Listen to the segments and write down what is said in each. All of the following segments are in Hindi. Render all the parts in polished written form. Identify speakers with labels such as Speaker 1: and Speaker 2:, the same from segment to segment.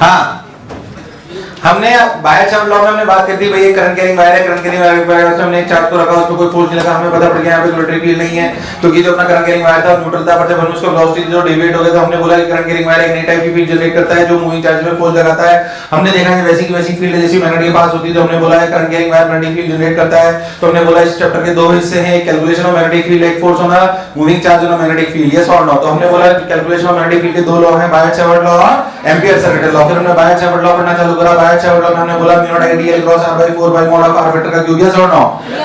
Speaker 1: हाँ, हमने बायर चार्ट लॉ में हमने बात कर दी भाई, ये करंट कैरिंग वायर है, करंट कैरिंग वायर से हमने एक चार्ट को रखा, उसमें कोई फोर्स नहीं लगा, हमें पता पड़ गया यहाँ पे इलेक्ट्रिक फील्ड नहीं है, तो ये जो अपना करंट कैरिंग वायर था न्यूट्रल था, पर जब हमने उसको वेलोसिटी जो डेविएट हो गया तो हमने बोला कि करंट कैरिंग वायर एक नई टाइप की फील्ड जनरेट करता है जो मूविंग चार्ज में फोर्स लगाता है। हमने देखा है वैसी की वैसी फील्ड जैसी मैग्नेटिक के पास होती है, तो हमने बोला है current carrying wire magnetic field generate करता है। तो हमने बोला इस चैप्टर के दो हिस्से हैं, कैलकुलेशन ऑफ मैग्नेटिक फील्ड, एक force on moving charge on magnetic field, yes और नो। तो हमने बोला कैलकुलेशन ऑफ मैग्नेटिक फील्ड के दो लॉ हैं, बायर-सावर्ट लॉ और एम्पीयर सर्किट लॉ। फिर हमने बायर-सावर्ट लॉ पढ़ना चालू करा। बायर-सावर्ट लॉ में हमने बोला mu naught dl cross r by 4 by mod of r vector का क्यूब, यस और नो।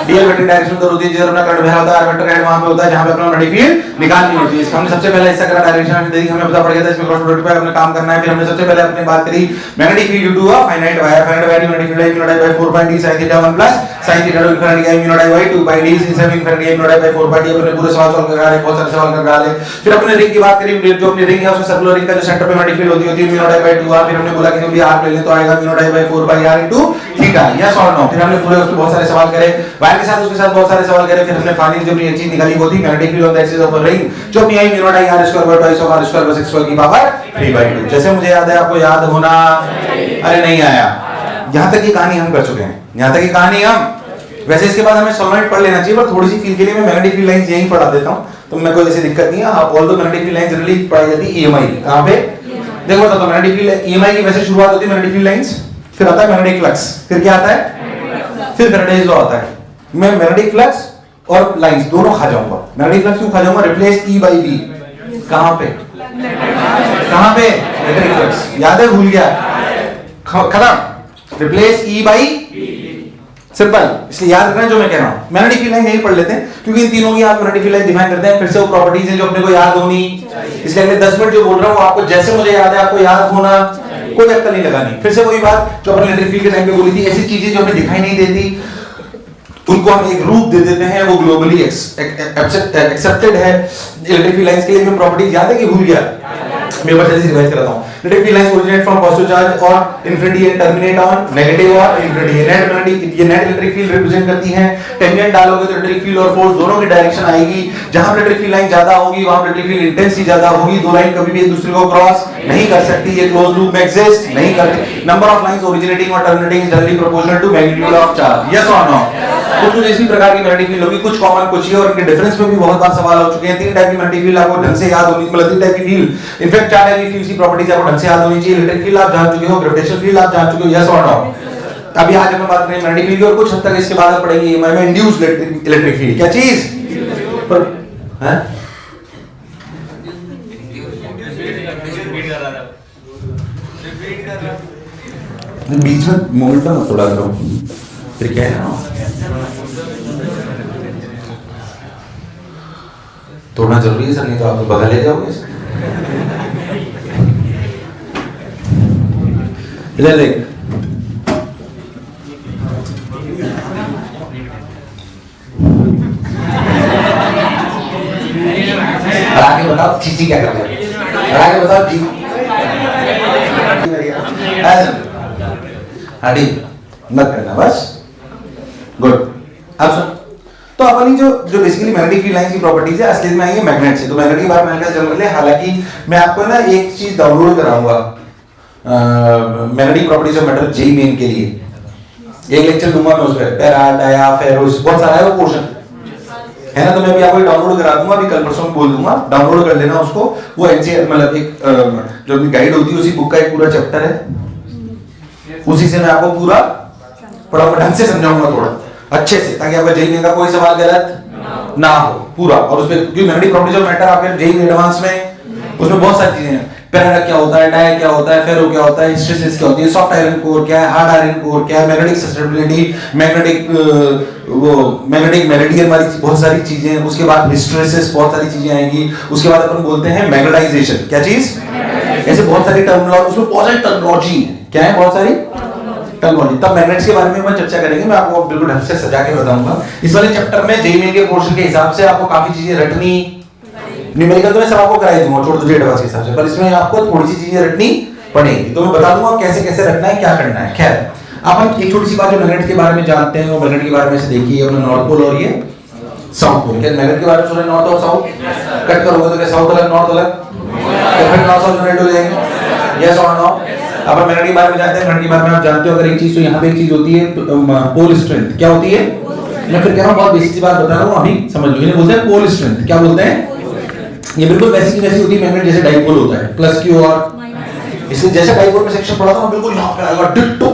Speaker 1: dl वेक्टर डायरेक्शन तो होती है जिधर अपना करंट बह रहा होता है, r वेक्टर का वहां पे होता है जहां पे अपना मैग्नेटिक फील्ड निकालनी होती है। इसका हमने सबसे पहले हिस्सा करा डायरेक्शन हमने देखी, हमें पता पड़ गया था इसमें क्रॉस प्रोडक्ट पे हमने काम करना है। फिर हमने सबसे पहले अपने बात करी magnetic field due to a finite wire, finite wire magnetic field mu naught by 4 pi d sin theta 1 plus sin theta 2 infinity का mu naught by 2 pi d sin infinity mu naught by 4 pi d। अपने पूरे सवाल सॉल्व कर रहे हैं, बहुत सारे सवाल कर रहे हैं। फिर अपने रिंग की बात करी, जो अपनी रिंग है उसमें सर्कुलर रिंग का जो सेंटर पे मैग्नेटिक फील्ड होती है म्यू नॉट by 2 r। फिर हमने बोला कि जब भी r ले लें तो आएगा mu naught by 4 pi r into theta, yes और नो। फिर हमने पूरे उसके बहुत सारे सवाल करे, वायर के साथ उसके साथ बहुत सारे सवाल करे। फिर हमने फाइनली जो एक चीज निकाली वो थी magnetic field of the axis of a ring, जो अपनी I mu naught r square by twice of r square plus x square की पावर 3/2। जैसे मुझे याद है, आपको याद होना, अरे नहीं आया, यहां तक की कहानी हम कर चुके हैं, यहां तक की कहानी हम। वैसे इसके बाद हमें सोलनॉइड पढ़ लेना चाहिए, पर थोड़ी सी फील के लिए मैं मैग्नेटिक फील्ड लाइंस यहीं पढ़ा देता हूं, तो मैं कोई ऐसी दिक्कत नहीं है। आप all the magnetic field lines generally पढ़ाई जाती है ईएमआई, कहां पे देखो तो मैग्नेटिक फील्ड ईएमआई की वैसे शुरुआत होती है मैग्नेटिक फील्ड लाइंस, फिर आता है मैग्नेटिक फ्लक्स, फिर क्या आता है, फिर फैराडेज लॉ आता है। मैं मैग्नेटिक फ्लक्स और लाइंस दोनों खा जाऊंगा। मैग्नेटिक फ्लक्स क्यों खा जाऊंगा, रिप्लेस E by V, कहां पे, कहां पे, मैग्नेटिक फ्लक्स, याद है, भूल गया, खत्म, रिप्लेस E by सिंपल, इसलिए याद रखना जो मैं कह रहा हूं। मैग्नेटिक फील्ड लाइन यही पढ़ लेते हैं क्योंकि इन तीनों की आप मैग्नेटिक फील्ड लाइन डिफाइन करते हैं, फिर से वो प्रॉपर्टीज हैं जो अपने को याद होनी, इसलिए अगले 10 मिनट जो बोल रहा हूं वो आपको जैसे मुझे याद है आपको याद होना, कोई अक्कल नहीं लगानी। फिर से वही बात जो अपने इलेक्ट्रिक फील्ड के टाइम पे बोली थी, ऐसी चीजें जो हमें दिखाई नहीं देती उनको हम एक रूप दे देते हैं, वो ग्लोबली एक्सेप्टेड है। इलेक्ट्रिक फील्ड लाइंस के लिए हमें प्रॉपर्टीज याद है कि भूल गया, मैं बस जल्दी से रिवाइज कराता हूं। Electric field lines originate from positive charge और infinity and terminate on negative और इंफिनिटी। ये नेट इलेक्ट्रिक फील्ड रिप्रेजेंट करती हैं। टेंजेंट डालोगे तो इलेक्ट्रिक फील्ड और फोर्स दोनों की डायरेक्शन आएगी, जहां इलेक्ट्रिक फील्ड लाइन ज्यादा होगी वहां इलेक्ट्रिक फील्ड इंटेंसिटी ज्यादा होगी। दो लाइन कभी भी एक दूसरे को क्रॉस नहीं कर सकती, ये क्लोज लूप में एग्जिस्ट नहीं करती। नंबर ऑफ लाइंस ओरिजिनेटिंग और terminating is directly proportional to magnitude of charge, yes और नो। कुछ इसी प्रकार की मैग्नेटिक फील्ड होगी, कुछ कॉमन कुछ ही, और इनके डिफरेंस में भी बहुत बार सवाल हो चुके हैं। तीन टाइप की मैग्नेटिक फील्ड आपको ढंग से याद होनी, मतलब तीन टाइप की फील्ड, इनफैक्ट चार टाइप की फील्ड की प्रॉपर्टीज आपको ढंग से याद होनी चाहिए। इलेक्ट्रिक फील्ड आप जान चुके हो, ग्रेविटेशनल फील्ड आप जान चुके हो, यस और नो। अभी आज हम बात करेंगे मैग्नेटिक फील्ड की, और कुछ हद तक इसके बाद हम पढ़ेंगे ईएमआई में इंड्यूस्ड इलेक्ट्रिक फील्ड, क्या चीज पर हैं, बीच में मोमेंटम मत तोड़ा करो, फिर क्या है, तोड़ना जरूरी है सर, नहीं तो आप तो बदल ले जाओगे। इधर देख, आगे बताओ चीची क्या कर रहे हैं, आगे बताओ जी, हटी मत करना बस, गुड। अब सुन, तो अपनी जो बेसिकली मैग्नेटिक फील्ड लाइन की प्रॉपर्टीज है असली में आई है मैग्नेट से। तो मैग्नेट की बात मैंने कहा जनरली, हालांकि मैं आपको ना एक चीज डाउनलोड कराऊंगा magnetic properties of matter JEE main के लिए, एक लेक्चर दूंगा मैं उस पे, पैरा डाया फेरोस बहुत सारा है वो पोर्शन है ना, तो मैं भी आपको डाउनलोड करा दूंगा, अभी कल परसों बोल दूंगा, डाउनलोड कर लेना उसको। वो एनसीईआरटी मतलब एक जो अपनी गाइड होती है उसी बुक का एक पूरा चैप्टर है, उसी से मैं आपको पूरा पढ़ाऊंगा, ढंग से समझाऊंगा थोड़ा अच्छे से, ताकि आपका जेईई में का कोई सवाल गलत ना हो पूरा। और उसमें क्योंकि मैग्नेटिक प्रॉपर्टीज ऑफ मैटर आपके जेईई एडवांस में उसमें बहुत सारी चीजें हैं, पैरा क्या होता है, डाया क्या होता है, फेरो क्या होता है, हिस्टेरेसिस क्या होती है, सॉफ्ट आयरन कोर क्या है, हार्ड आयरन कोर क्या है, मैग्नेटिक सस्टेनेबिलिटी, मैग्नेटिक वो मैग्नेटिक मेरिडियन वाली बहुत सारी चीजें, उसके बाद हिस्टेरेसिस बहुत सारी चीजें आएंगी। उसके बाद अपन बोलते हैं मैग्नेटाइजेशन, क्या चीज, ऐसे बहुत सारी टर्मिनोलॉजी, उसमें बहुत सारी टर्मिनोलॉजी है, क्या है, बहुत सारी टर्मिनोलॉजी। तब मैग्नेट्स के बारे में मैं चर्चा करेंगे, मैं आपको बिल्कुल ढंग से सजा के बताऊंगा। इस वाले चैप्टर में जेईई मेन के पोर्शन के हिसाब से आपको काफी चीजें रटनी, न्यूमेरिकल तो मैं सब आपको कराई दूंगा छोड़ दीजिए एडवांस के हिसाब से, पर इसमें आपको थोड़ी सी चीजें रटनी पड़ेगी, तो मैं बता दूंगा कैसे कैसे रटना है, क्या करना है। खैर, अपन एक छोटी सी बात जो मैग्नेट के बारे में जानते हैं, वो मैग्नेट के बारे में से देखिए, अपना नॉर्थ पोल और ये साउथ पोल। क्या मैग्नेट के बारे में सुना नॉर्थ और साउथ, कट करोगे तो क्या साउथ अलग नॉर्थ अलग, तो फिर नॉर्थ साउथ यूनाइट हो जाएंगे, यस और नो। अब मैग्नेट के बारे में जानते हैं, मैग्नेट के बारे में आप जानते हो अगर एक चीज, तो यहाँ पे एक चीज होती है पोल स्ट्रेंथ। क्या होती है? मैं फिर कह रहा हूँ बहुत बेसिक सी बात बता रहा हूँ, अभी समझ लो। इन्हें बोलते हैं पोल स्ट्रेंथ। क्या बोलते हैं? ये बिल्कुल वैसी की वैसी होती है मैग्नेट जैसे डाइपोल होता है, प्लस क्यू और इसलिए जैसे डाइपोल में सेक्शन पढ़ा था बिल्कुल यहाँ पे आएगा डिट्टो,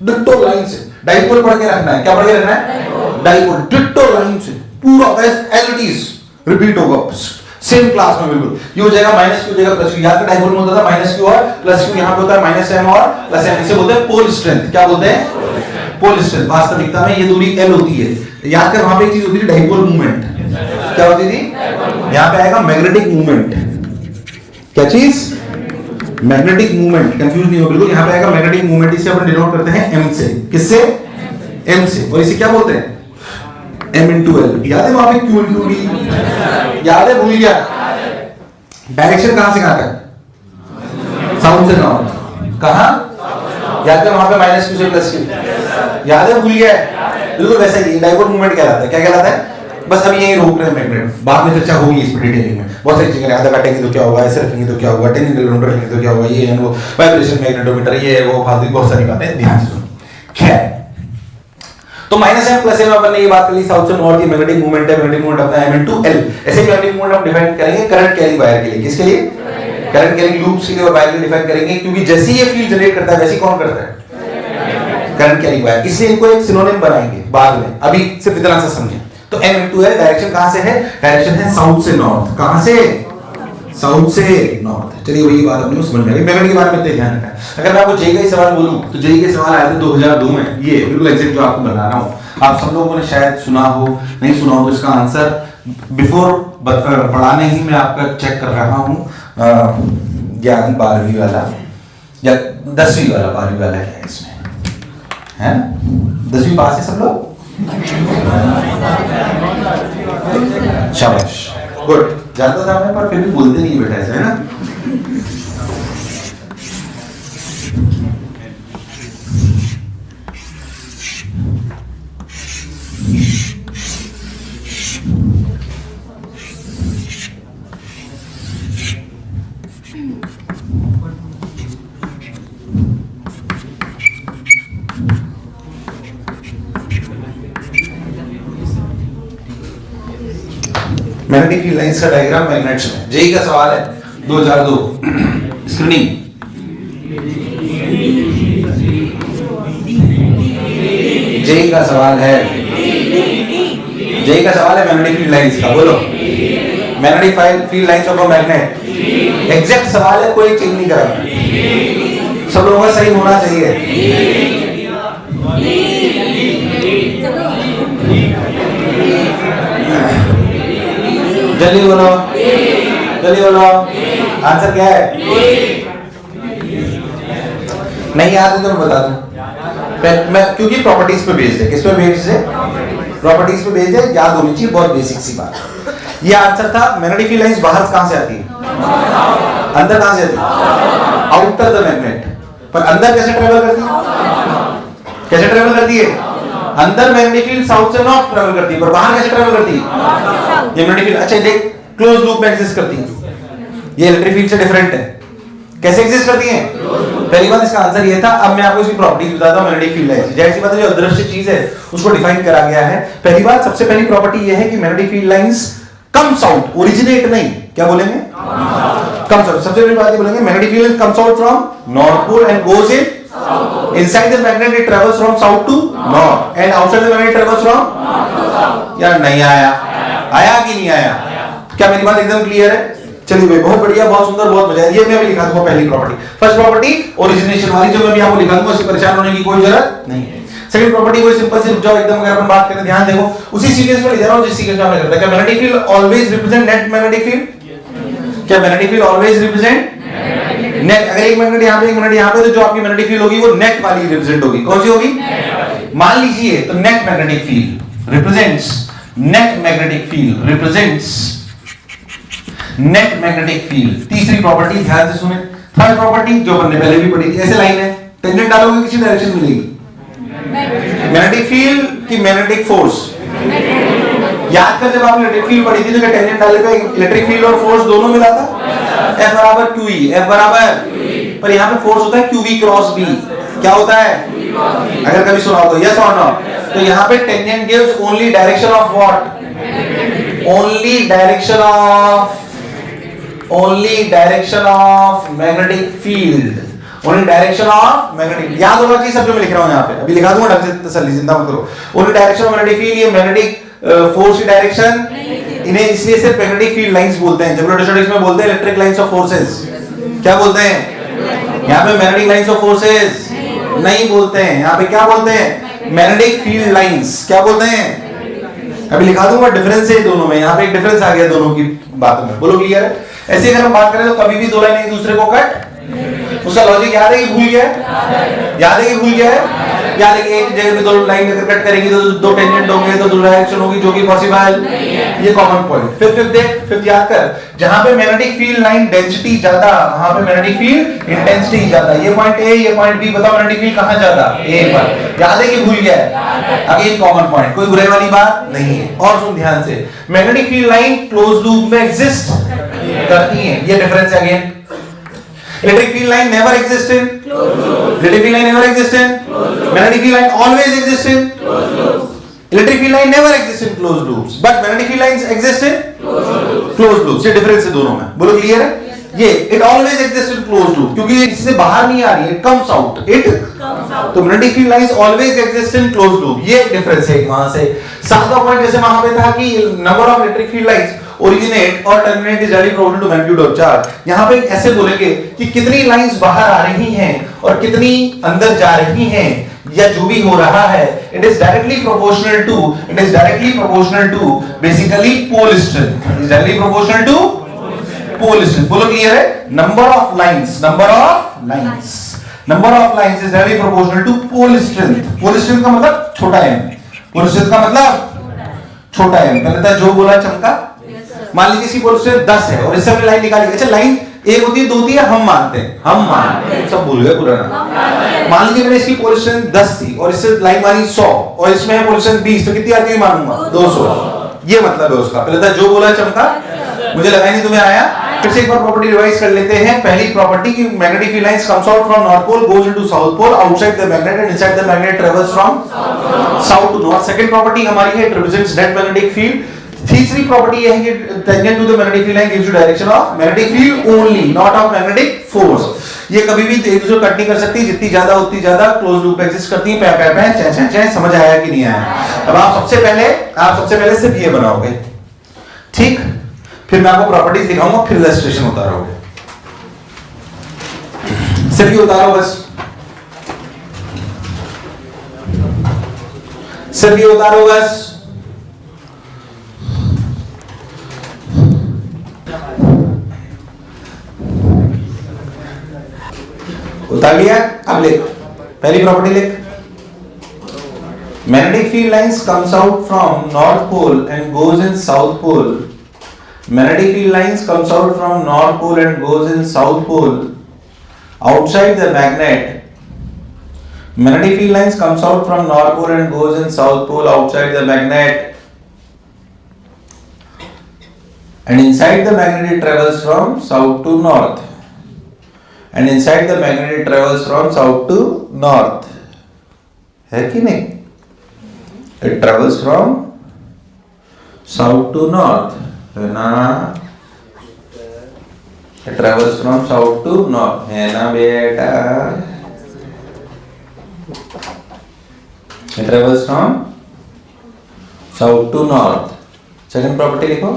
Speaker 1: डिट्टो लाइन से डाइपोल पढ़ के रखना है। क्या पढ़ के रखना है? डाइपोल डिट्टो लाइन से पूरा एज इट इज रिपीट होगा सेम क्लास में बिल्कुल। ये हो जाएगा माइनस क्यू हो जाएगा प्लस क्यू। याद डाइपोल में होता था माइनस क्यू और प्लस क्यू, यहाँ पे होता है माइनस एम और प्लस एम। इसे बोलते हैं पोल स्ट्रेंथ। क्या बोलते हैं? Pole strength. वास्तविकता में ये दूरी एल होती है। याद कर वहां पे एक चीज होती थी डाइपोल मूवमेंट। क्या होती थी? यहाँ पे आएगा मैग्नेटिक मूवमेंट। क्या चीज? Magnetic movement. कंफ्यूज नहीं हो बिल्कुल। यहाँ पे आएगा मैग्नेटिक मूवमेंट। इसे अपन डिनोट करते हैं एम से। किससे? एम से। और इसे क्या बोलते हैं? M into L। याद है वहां पे Q into D? याद है? भूल गया? डायरेक्शन कहां से कहां तक? साउथ से नॉर्थ। कहां? याद है वहां पे माइनस क्यू से प्लस क्यू। याद है? भूल गया? बिल्कुल वैसा ही डाइपोल मूवमेंट कहलाता है। क्या कहलाता है? बस अभी यही रोक रहे हैं मैग्नेट, बाद में चर्चा होगी इस पर डिटेलिंग में। बहुत सारी चीजें आधा काटेंगे तो क्या होगा, ऐसे रखेंगे तो क्या होगा, टेक्निकल राउंडर रखेंगे तो क्या होगा, ये है वो वाइब्रेशन मैग्नेटोमीटर, ये है वो, फालतू बहुत सारी बातें ध्यान से सुनो। खैर, तो माइनस एम प्लस एम अपन ने ये बात कर ली, साउथ से नॉर्थ की मैग्नेटिक मूवमेंट है। मैग्नेटिक मूवमेंट अपना एम इनटू एल। ऐसे मैग्नेटिक मूवमेंट हम डिफाइन करेंगे करंट कैरिंग वायर के लिए। किसके लिए? करंट कैरिंग लूप्स के लिए और वायर के लिए डिफाइन करेंगे, क्योंकि जैसे ही ये फील्ड जनरेट करता है वैसे कौन करता है? Current carrying wire. इसलिए इनको एक सिनोनिम बनाएंगे बाद में, अभी सिर्फ इतना सा समझें। तो m into l डायरेक्शन कहां से है? डायरेक्शन है साउथ से नॉर्थ। कहां से? साउथ से नॉर्थ। चलिए वही बात अपने को समझ में आ गई। मैग्नेट के बारे में ध्यान रखना। अगर मैं आपको जेई का ही सवाल बोलूं तो जेई के सवाल आए थे 2002 में, ये बिल्कुल एग्जैक्ट जो आपको बता रहा हूं। आप सब लोगों ने शायद सुना हो, नहीं सुना हो, तो इसका आंसर बिफोर पढ़ाने ही मैं आपका चेक कर रहा हूं। ज्ञान 12वीं वाला या 10वीं वाला, 12वीं वाला है इसमें, है 10वीं पास है सब लोग? शाबाश, गुड। जानता था मैं, पर फिर भी बोलते नहीं बेटा ऐसा, है ना? मैग्नेटिक फील्ड लाइंस का डायग्राम मैग्नेट्स में। जेई का सवाल है 2002 स्क्रीनिंग। जेई का सवाल है, जेई का सवाल है मैग्नेटिक फील्ड लाइंस का। बोलो, magnetic field lines of a magnet. Exact सवाल है, कोई चेंज नहीं करा। सब लोगों का सही होना चाहिए। जल्दी बोलो, जल्दी बोलो। आंसर क्या है? नहीं याद है तो मैं बता दूं। मैं क्योंकि प्रॉपर्टीज पे बेस्ड है। किस पे बेस्ड है? प्रॉपर्टीज पे बेस्ड है। याद होनी चाहिए, बहुत बेसिक सी बात। ये आंसर था। मैग्नेटिक फील्ड लाइंस बाहर कहां से आती है? अंदर कहां से आती है? Outer the magnet. पर अंदर कैसे ट्रेवल करती है? कैसे ट्रेवल करती है? अंदर मैग्नेटिक फील्ड साउथ से नॉर्थ ट्रेवल करती है, पर बाहर कैसे ट्रेवल करती है? ये मैग्नेटिक फील्ड, अच्छा देख, क्लोज लूप में एग्जिस्ट करती है। ये इलेक्ट्रिक फील्ड से डिफरेंट है। कैसे एग्जिस्ट करती है? पहली बात इसका आंसर ये था। अब मैं आपको इसकी प्रॉपर्टीज बताता हूं मैग्नेटिक फील्ड लाइंस। जैसी बात है, जो अदृश्य चीज है उसको डिफाइन करा गया है। पहली बात, सबसे पहली प्रॉपर्टी ये है कि magnetic field lines comes out, originate नहीं। क्या बोलेंगे? Comes out. सबसे पहली बात ये बोलेंगे magnetic field comes out from north pole and goes in inside the magnet. It travels from south to north and outside the magnet it travels from north to south. यार नहीं आया? आया कि नहीं आया? क्या मेरी बात एकदम क्लियर है? चलिए भाई, बहुत बढ़िया, बहुत सुंदर, बहुत मजा। ये मैं भी लिखा दूंगा पहली प्रॉपर्टी। फर्स्ट प्रॉपर्टी ओरिजिनेशन वाली, जो मैं भी आपको लिखा दूंगा, इससे परेशान होने की कोई जरूरत नहीं है। सेकंड प्रॉपर्टी वही सिंपल सी, जो एकदम अगर अपन बात करें, ध्यान देखो, उसी सीक्वेंस में ले जा रहा हूं जिस सीक्वेंस में हमने करता है। क्या magnetic field always represent net magnetic field? क्या magnetic field always represent net? अगर एक मैग्नेट यहां पे, एक मैग्नेट यहां पे, तो जो आपकी मैग्नेटिक फील्ड होगी वो नेट वाली रिप्रेजेंट होगी। कौन सी होगी? मान लीजिए, तो net magnetic field represents, net magnetic field represents net magnetic field. तीसरी प्रॉपर्टी ध्यान से सुने। थर्ड प्रॉपर्टी जो हमने पहले भी पढ़ी थी, ऐसे लाइन है, टेंजेंट डालोगे किसी डायरेक्शन मिलेगी? मैग्नेटिक फील्ड की मैग्नेटिक फोर्स। याद कर, जब आपने इलेक्ट्रिक फील्ड पढ़ी थी तो क्या टेंजेंट डाले पे इलेक्ट्रिक फील्ड और फोर्स दोनों मिला था? F बराबर QE, F बराबर पर यहाँ पे फोर्स होता है QV क्रॉस B। क्या होता है? अगर कभी सुना हो तो यस और नो। तो यहाँ पे tangent gives only direction of what? Only direction of magnetic field. Only direction of magnetic, याद होगा कि सब जो मैं लिख रहा हूं यहाँ पे, अभी लिखा दूंगा ढंग से, तसल्ली, चिंता मत करो। Only direction of magnetic field, ये मैग्नेटिक फोर्स की डायरेक्शन, इन्हें इसलिए सिर्फ मैग्नेटिक फील्ड लाइंस बोलते हैं। जब इलेक्ट्रोस्टैटिक्स में बोलते हैं इलेक्ट्रिक लाइंस ऑफ फोर्सेस, क्या बोलते हैं? यहाँ पे मैग्नेटिक लाइंस ऑफ फोर्सेस नहीं बोलते हैं, यहाँ पे क्या बोलते हैं? Magnetic field lines. क्या बोलते हैं? अभी लिखा दूंगा डिफरेंस है दोनों में, यहाँ पे एक डिफरेंस आ गया दोनों की बातों में। बोलो क्लियर है? ऐसे अगर हम बात करें तो कभी भी दो लाइन एक दूसरे को कट, उसका लॉजिक याद है कि भूल गया है? याद है कि भूल गया है? याद है कि एक जगह में दो लाइन अगर कट करेंगी तो दो टेंजेंट होंगे, तो दो डायरेक्शन होगी, जो कि पॉसिबल, ये कॉमन पॉइंट। फिर देख, फिर याद कर, जहां पे मैग्नेटिक फील्ड लाइन डेंसिटी ज्यादा, वहां पे मैग्नेटिक फील्ड इंटेंसिटी ज्यादा। ये पॉइंट ए, ये पॉइंट बी, बताओ मैग्नेटिक फील्ड कहां ज्यादा? ए पर। याद है कि भूल गया है? अगेन कॉमन पॉइंट, कोई बुराई वाली बात नहीं है। और सुन ध्यान से, magnetic field line close loop में एग्जिस्ट करती है, ये डिफरेंस है। Again electric field line never exist in closed loops. Electric field line never exist in closed loops. Magnetic field line always exist in closed loops. Electric field line never exist in closed loops, but magnetic field lines exist in closed loops. ये डिफरेंस है दोनों में। बोलो क्लियर है? ये it always exists in closed loop, क्योंकि ये इससे बाहर नहीं आ रही है, it comes out, तो magnetic field lines always exist in closed loop। ये डिफरेंस है वहां से। सातवां पॉइंट जैसे वहां पे था कि number of electric field lines originate और terminate is directly proportional to magnitude of charge. यहां पे ऐसे बोलेंगे कि कितनी लाइंस बाहर आ रही हैं और कितनी अंदर जा रही हैं, या जो भी हो रहा है, it is directly proportional to basically pole strength. Is directly proportional to pole strength. बोलो क्लियर है? Number of lines is directly proportional to pole strength. Pole strength का मतलब छोटा m, पोल स्ट्रेंथ का मतलब छोटा m। पहले था जो बोला चमका। मान लीजिए इसकी पोल स्ट्रेंथ 10 है और इससे हमने लाइन निकाली। अच्छा, लाइन एक होती है, दो होती है, हम मानते हैं, सब भूल गए पुराना। मान लीजिए मैंने इसकी पोल स्ट्रेंथ 10 थी और इससे लाइन मानी 100 और इसमें है पोल स्ट्रेंथ 20, तो कितनी आती है मानूंगा? 200। ये मतलब है उसका। पहले था जो बोला चमका, मुझे लगा नहीं तुम्हें आया। फिर से एक बार प्रॉपर्टी रिवाइज कर लेते हैं। पहली प्रॉपर्टी की magnetic field lines comes out from north pole, goes into south pole, outside the magnet and inside the magnet travels from south to north. Second property हमारी है, it represents net magnetic field. तीसरी प्रॉपर्टी यह है कि tangent to the magnetic field line gives you direction of magnetic field only, not of magnetic force. ये कभी भी एक दूसरे कट नहीं कर सकती, जितनी ज्यादा उतनी ज्यादा क्लोज लूप एग्जिस्ट करती है। पै समझ आया कि नहीं आया? अब आप सबसे पहले सिर्फ ये बनाओगे, ठीक? फिर मैं आपको प्रॉपर्टीज दिखाऊंगा, फिर इलस्ट्रेशन उतारोगे। सिर्फ ये उतारो बस, सिर्फ ये उतारो बस। उतार लिया? अब लिख, पहली प्रॉपर्टी लिख। Magnetic field lines comes out from north pole and goes in south pole. Magnetic field lines comes out from north pole and goes in south pole outside the magnet. Magnetic field lines comes out from north pole and goes in south pole outside the magnet and inside the magnet it travels from south to north, and inside the magnet it travels from south to north, है कि नहीं? It travels from south to north, है ना? It travels from south to north, है ना बेटा? It travels from south to north. Second property लिखो।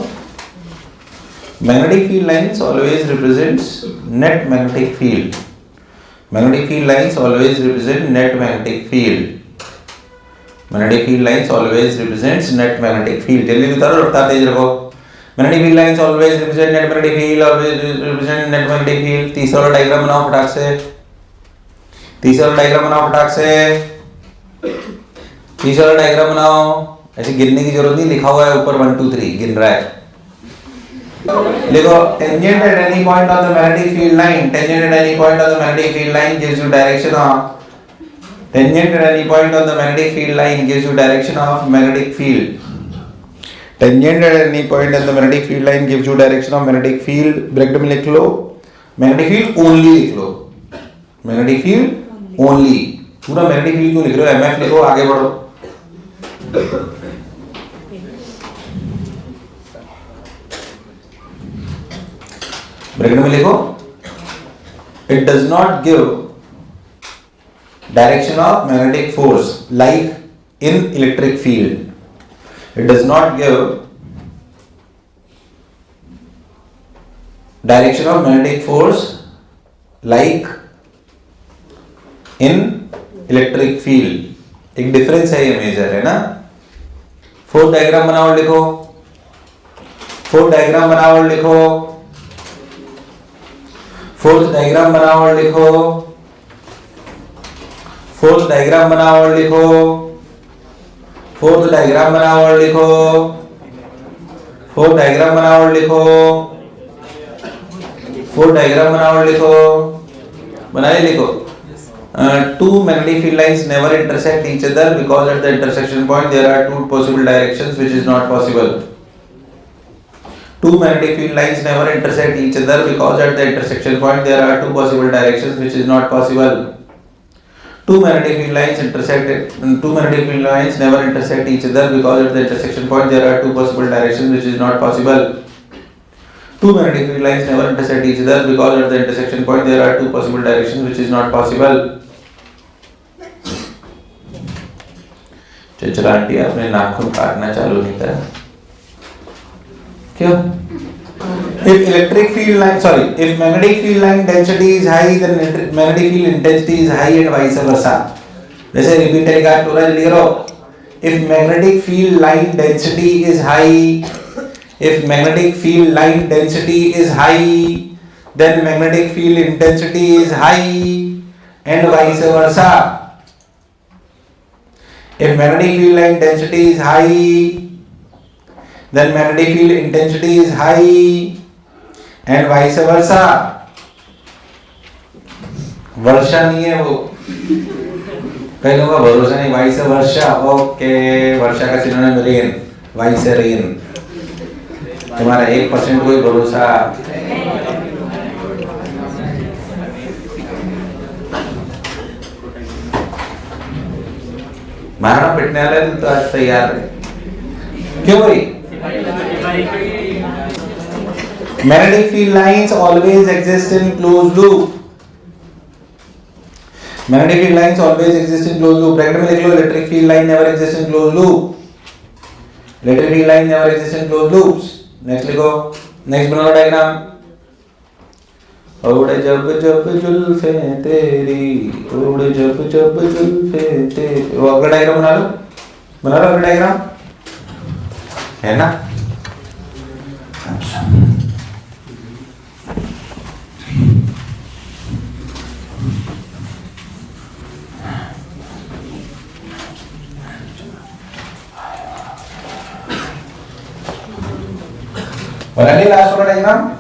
Speaker 1: Magnetic field lines always represents net magnetic field. Magnetic field lines always represent net magnetic field. Magnetic field lines always represents net magnetic field. जल्दी उतारो, रफ्तार तेज रखो। Magnetic field lines always represent net magnetic field, always represent net magnetic field. तीसरा वाला डायग्राम बनाओ फटाक से। तीसरा वाला डायग्राम बनाओ। ऐसे गिनने की जरूरत नहीं, लिखा हुआ है ऊपर 1 2 3 गिन रहा है। देखो, tangent at any point on the magnetic field line, tangent at any point on the magnetic field line gives you direction of, tangent at any point on the magnetic field line gives you direction of magnetic field. Tangent at any point on the magnetic field line gives you direction of magnetic field. Bracket में लिख लो, magnetic field only लिख लो, मैग्नेटिक फील्ड ओनली। पूरा मैग्नेटिक फील्ड क्यों लिख रहे हो, एमएफ लिखो, आगे बढ़ो। ब्रैकेट में लिखो, it does not give direction of magnetic force like in electric field. It does not give direction of magnetic force like in electric field. एक डिफरेंस है, ये मेजर है ना। फोर्थ डायग्राम बनाओ और लिखो, फोर्थ डायग्राम बनाओ और लिखो, फोर्थ डायग्राम बनाओ और लिखो, फोर्थ डायग्राम बनाओ और लिखो, फोर्थ डायग्राम बनाओ और लिखो, फोर्थ डायग्राम बनाओ और लिखो, फोर्थ डायग्राम बनाओ और लिखो, बनाए लिखो। Two magnetic field lines never intersect each other because at the intersection point there are two possible directions which is not possible. Two magnetic field lines never intersect each other because at the intersection point there are two possible directions which is not possible. Two magnetic field lines intersect. Two magnetic field lines never intersect each other because at the intersection point there are two possible directions which is not possible. Two magnetic field lines never intersect each other because at the intersection point there are two possible directions which is not possible. चचरा आंटी आपने नाखून काटना चालू नहीं करा क्यों? If electric field line, sorry, if magnetic field line density is high, then magnetic field intensity is high and vice versa. जैसे रिपीट रिगार्ड पूरा जल्दी करो। If magnetic field line density is high, if magnetic field line density is high, then magnetic field intensity is high and vice versa. If magnetic field line density is high, then magnetic field intensity is high and vice versa. वर्षा नहीं है वो, कई लोगों का भरोसा नहीं, वाइस वर्षा। ओके, वर्षा का सिनोनिम रेन, वाइस रेन। तुम्हारा 1% कोई भरोसा। महाराणा पिटने वाले दिन तो आज तैयार है, क्यों भाई? Magnetic field lines always exist in closed loop. Magnetic field lines always exist in closed loop. Bracket में लिख लो, electric field line never exists in closed loop. Electric field line never exists in closed loops. Next लिखो, next बनाओ डायग्राम। उड़ जब जब जुल्फे तेरी, उड़ जब जब जुल्फे तेरी। वो अगला डायग्राम बना लो, बना लो अगला डायग्राम, है ना? बना लिया लास्ट वाला डायग्राम?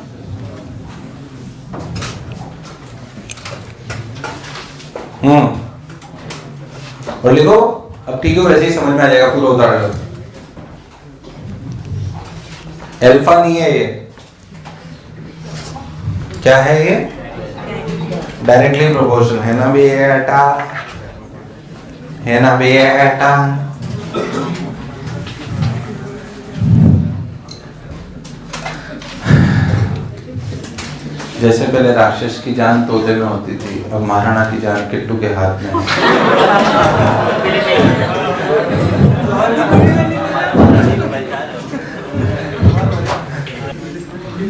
Speaker 1: और लिखो, अब ठीक है, वैसे ही समझ में आ जाएगा पूरा उदाहरण। अल्फा नहीं है ये, क्या है ये? डायरेक्टली प्रोपोर्शनल है ना बेटा, है ना बेटा। जैसे पहले राक्षस की जान तोते में होती थी, अब महाराणा की जान किट्टू के हाथ में है।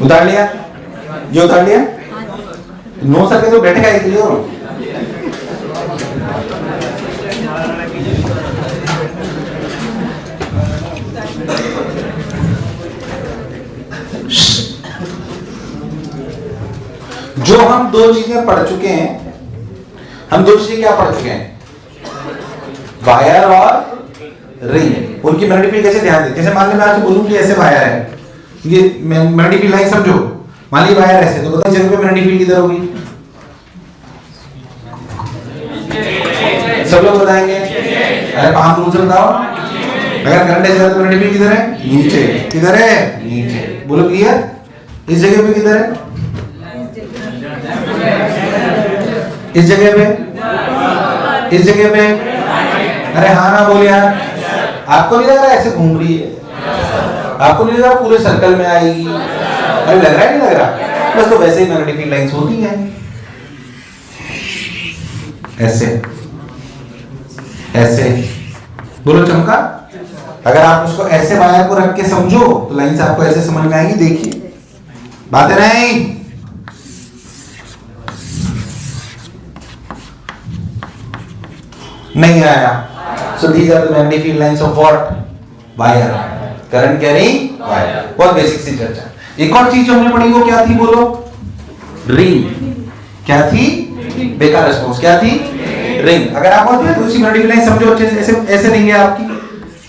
Speaker 1: उतार लिया? ये उतार लिया? 9 सके तो बैठेगा इसलिए हो। जो हम दो चीजें पढ़ चुके हैं, हम दो चीजें क्या पढ़ चुके हैं? वायर और रिंग। उनकी मैग्नेटिक फील्ड कैसे ध्यान दें? जैसे मान लीजिए मैं आपसे बोलूं कि ऐसे वायर है, ये मैग्नेटिक फील्ड लाइन समझो। मान लीजिए वायर ऐसे, तो बताओ जगह पे मैग्नेटिक फील्ड किधर होगी? सब लोग बताएंगे। अरे पांच रूल से बताओ। अगर करंट ऐसे तो मैग्नेटिक फील्ड किधर है? नीचे। किधर है? नीचे। बोलो क्लियर? इस जगह पे किधर है? इस जगह पे, इस जगह पे, अरे हाँ ना बोले यार, आपको नहीं लग रहा ऐसे घूम रही है? आपको नहीं लग रहा पूरे सर्कल में आएगी? अरे लग रहा है, नहीं लग रहा? बस तो वैसे ही मैग्नेटिक फील्ड लाइंस होती हैं ऐसे ऐसे। बोलो चमका। अगर आप उसको ऐसे वायर को रख के समझो तो लाइंस आपको ऐसे समझ में आएगी। देखिए बात है नहीं? नहीं आया। So these are the magnetic field lines of what? Wire. Current carrying wire. बहुत बेसिक सी चर्चा। एक और चीज जो हमने पढ़ी वो क्या थी बोलो? रिंग। क्या थी? बेकार रिस्पॉन्स। क्या थी? रिंग। अगर आप बोलते हैं तो उसी मैग्नेटिक लाइन समझो अच्छे से। ऐसे ऐसे रिंग है आपकी,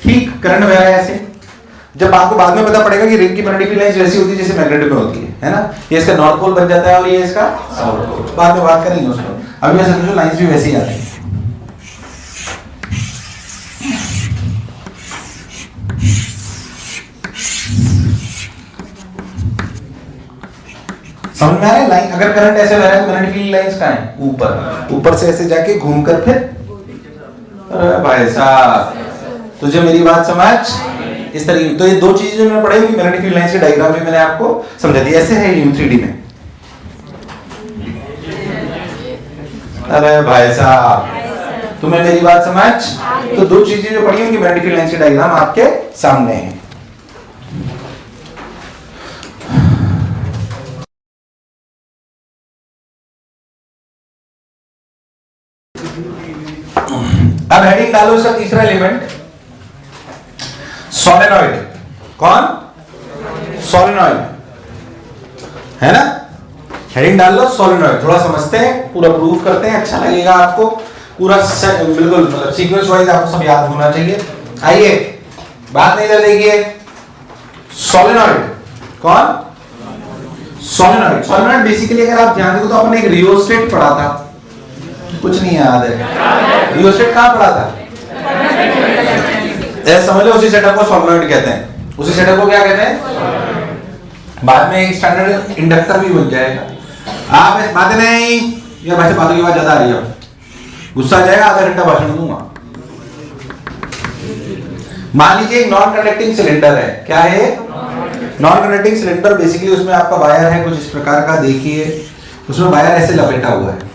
Speaker 1: ठीक, करंट बह रहा है ऐसे। जब आपको बाद में पता पड़ेगा कि रिंग की मैग्नेटिक फील्ड लाइन वैसी होती है जैसे मैग्नेट में होती है ना? ये इसका नॉर्थ पोल बन जाता है और ये इसका साउथ पोल। बाद में बात करेंगे उसको। अभी मैं समझो लाइंस भी वैसी आती है। समझ में आ रहा है? लाइन अगर करंट ऐसे बह रहा है तो मैग्नेटिक फील्ड लाइंस कहां है? ऊपर। ऊपर से ऐसे जाके घूमकर फिर, अरे भाई साहब तुझे मेरी बात समझ? इस तरीके। तो ये दो चीजें जो मैंने पढ़ी हुई मैग्नेटिक फील्ड लाइंस के डायग्राम में मैंने आपको समझा दी। ऐसे है ये 3D में। अरे भाई साहब तुम्हें मेरी बात समझ? तो दो चीजें जो पढ़ी होंगी मैग्नेटिक फील्ड लाइंस के डायग्राम आपके सामने है। अब हेडिंग डालो इसका तीसरा एलिमेंट, सोलेनॉइड। कौन? सोलेनॉइड, है ना? हेडिंग डाल लो सोलेनॉइड। थोड़ा समझते हैं, पूरा प्रूफ करते हैं, अच्छा लगेगा आपको। पूरा बिल्कुल मतलब सीक्वेंस वाइज आपको सब याद होना चाहिए। आइए बात नहीं कर देखिए। सोलेनॉइड कौन? सोलेनॉइड। सोलेनॉइड बेसिकली अगर आप ध्यान देखो तो अपन एक रियोस्टेट पढ़ा था, कुछ नहीं याद है? रियोस्टेट कहां पढ़ा था? ऐसे समझ लो उसी सेटअप को सोलेनॉइड कहते हैं। उसी सेटअप को क्या कहते हैं? बाद में एक स्टैंडर्ड इंडक्टर भी बन जाएगा। आप इस बात नहीं, या वैसे बातों की आवाज ज्यादा आ रही है, गुस्सा आ जाएगा, आधा घंटा भाषण दूंगा। मान लीजिए एक नॉन कंडक्टिंग सिलेंडर है। क्या है? Non conducting cylinder. बेसिकली उसमें आपका वायर है कुछ इस प्रकार का, देखिए उसमें वायर ऐसे लपेटा हुआ है।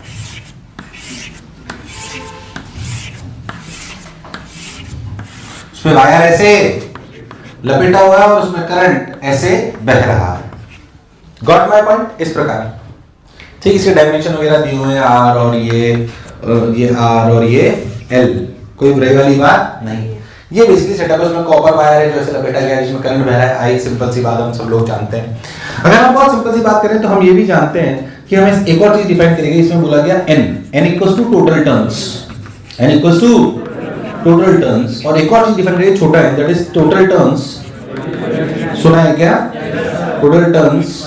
Speaker 1: उसमें वायर ऐसे लपेटा हुआ है और उसमें करंट ऐसे बह रहा है। Got my point? इस प्रकार, ठीक। इसके डायमेंशन वगैरह दिए हुए हैं, आर और ये आर और ये एल। कोई बुराई वाली बात नहीं। ये बेसिकली सेटअप है। उसमें कॉपर वायर है जो ऐसे लपेटा गया है, जिसमें करंट बह रहा है। आई सिंपल सी बात हम सब लोग जानते हैं। अगर हम बहुत सिंपल सी बात करें तो हम ये भी जानते हैं कि हमें एक और चीज डिफाइन करेंगे। इसमें बोला गया n equals to total turns. n equals to total turns. और एक और चीज डिफाइन करेंगे, छोटा है, दैट इज टोटल टर्न्स। सुना है क्या? Total turns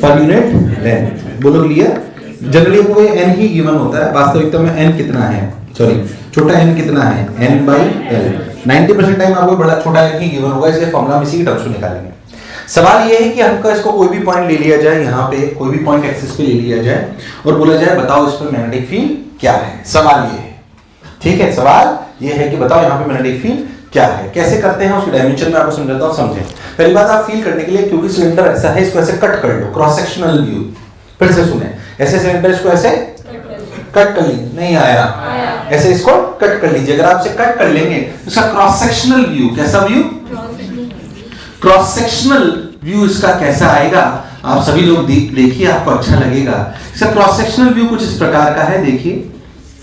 Speaker 1: per unit length. बोलो क्लियर? जनरली आपको n ही गिवन होता है, वास्तविकता में n कितना है, सॉरी छोटा n कितना है, n/l। 90% टाइम आपको बड़ा छोटा n ही गिवन होगा, इसलिए फॉर्मूला में इसी की टर्म्स को निकालेंगे। सवाल ये है कि हमका इसको कोई भी पॉइंट ले लिया जाए, यहाँ पे कोई भी पॉइंट एक्सिस पे ले लिया जाए और बोला जाए बताओ इस पर मैग्नेटिक फील्ड क्या है। सवाल ये है, ठीक है? सवाल ये है कि बताओ यहाँ पे मैग्नेटिक फील्ड क्या है। कैसे करते हैं उसके डायमेंशन में आपको समझाता हूँ, समझें। पहली बात आप फील करने के लिए, क्योंकि सिलेंडर ऐसा है, इसको ऐसे कट कर लो, क्रॉस सेक्शनल व्यू। फिर से सुने, ऐसे सिलेंडर इसको ऐसे कट कर लीजिए। नहीं आया? ऐसे इसको कट कर लीजिए। अगर आप इसे कट कर लेंगे तो इसका क्रॉस सेक्शनल व्यू, कैसा व्यू? क्रॉस सेक्शनल व्यू इसका कैसा आएगा? आप सभी लोग देखिए, आपको अच्छा लगेगा। इसका क्रॉस सेक्शनल व्यू कुछ इस प्रकार का है, देखिए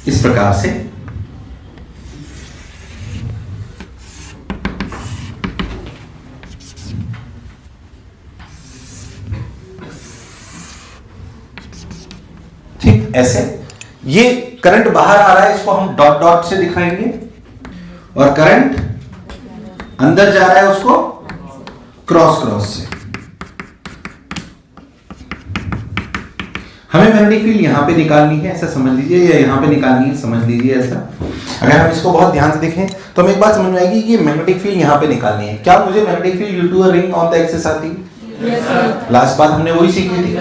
Speaker 1: इस प्रकार से। ठीक ऐसे। ये करंट बाहर आ रहा है, इसको हम डॉट डॉट से दिखाएंगे, और करंट अंदर जा रहा है उसको क्रॉस क्रॉस से। हमें मैग्नेटिक फील्ड यहां पे निकालनी है, ऐसा समझ लीजिए, या यहां पे निकालनी है, समझ लीजिए ऐसा। अगर हम इसको बहुत ध्यान से देखें तो हमें एक बात समझ में आएगी कि मैग्नेटिक फील्ड यहां पे निकालनी है। क्या मुझे magnetic field due to a ring on the axis आती? लास्ट बात हमने वही सीखी थी,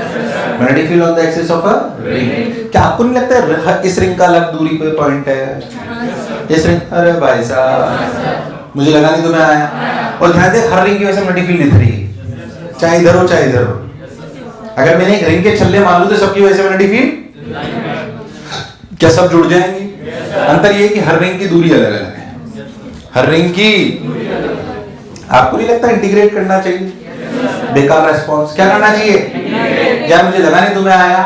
Speaker 1: magnetic field on the axis of a ring. क्या आपको नहीं लगता है इस रिंग का अलग दूरी पे पॉइंट है? इस रिंग, अरे भाई साहब मुझे लगा नहीं तुम्हें आया। और ध्यान दे हर रिंग की वजह से मैग्नेटिक फील्ड इधर ही है, चाहे इधर हो चाहे इधर हो। अगर मैंने एक रिंग के छल्ले मान लूं तो सबकी वजह से मैग्नेटिक फील्ड, क्या सब जुड़ जाएंगे? अंतर ये है कि हर रिंग की दूरी अलग अलग है, हर रिंग की। आपको नहीं लगता इंटीग्रेट करना चाहिए? बेकार रेस्पॉन्स, क्या करना चाहिए? यार मुझे लगा नहीं तुम्हें आया।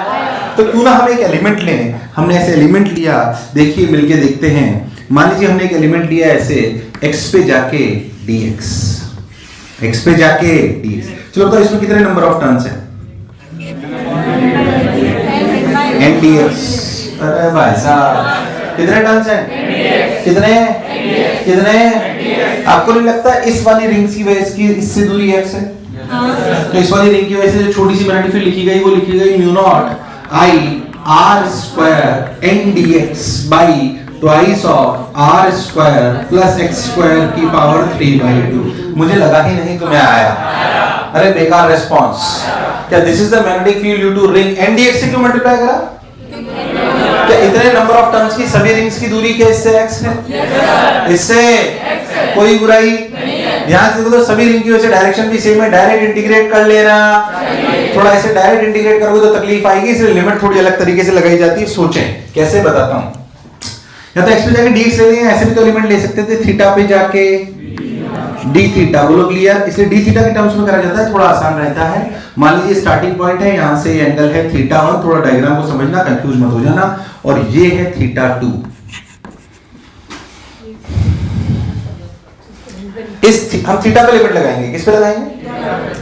Speaker 1: तो क्यों ना हम एक एलिमेंट लें। हमने ऐसे एलिमेंट लिया, देखिए मिलके देखते हैं। मान लीजिए हमने एक एलिमेंट लिया ऐसे, x पे जाके dx, x पे जाके dx। चलो बताओ इसमें कितने नंबर ऑफ टर्न्स हैं? n dx। अरे भाई साहब कितने टर्न्स हैं? कितने कितने? आपको नहीं लगता इस वाली रिंग की वजह से इससे दूरी x है? तो इस वाली रिंग की वजह से जो छोटी सी मैग्नेटिक फील्ड लिखी गई वो लिखी गई mu naught I r square n dx by twice of r square plus x square की पावर 3/2। मुझे लगा ही नहीं तुम्हें आया। अरे बेकार रेस्पॉन्स। क्या this is the magnetic field due to ring n dx से क्यों मल्टीप्लाई करा? क्या इतने नंबर ऑफ टर्न्स की सभी रिंग्स की दूरी क्या इससे x है? इससे कोई बुराई? ध्यान से देखो तो सभी रिंग की वजह से डायरेक्शन भी सेम है, डायरेक्ट इंटीग्रेट कर लेना। थोड़ा ऐसे डायरेक्ट इंटीग्रेट करोगे तो तकलीफ आएगी, इसलिए लिमिट थोड़ी अलग तरीके से लगाई जाती है। सोचें कैसे, बताता हूं। या तो x पे जाके dx ले लें, ऐसे भी तो एलिमेंट ले सकते थे, थीटा पे जाके d थीटा, बोलो क्लियर? इसलिए d थीटा के टर्म्स में करा जाता है, थोड़ा आसान रहता है। मान लीजिए स्टार्टिंग पॉइंट है, यहां से ये एंगल है थीटा 1, थोड़ा डायग्राम को समझना, कंफ्यूज मत हो जाना। और ये है थीटा 2। हम थीटा पे लिमिट लगाएंगे, किस पे लगाएंगे?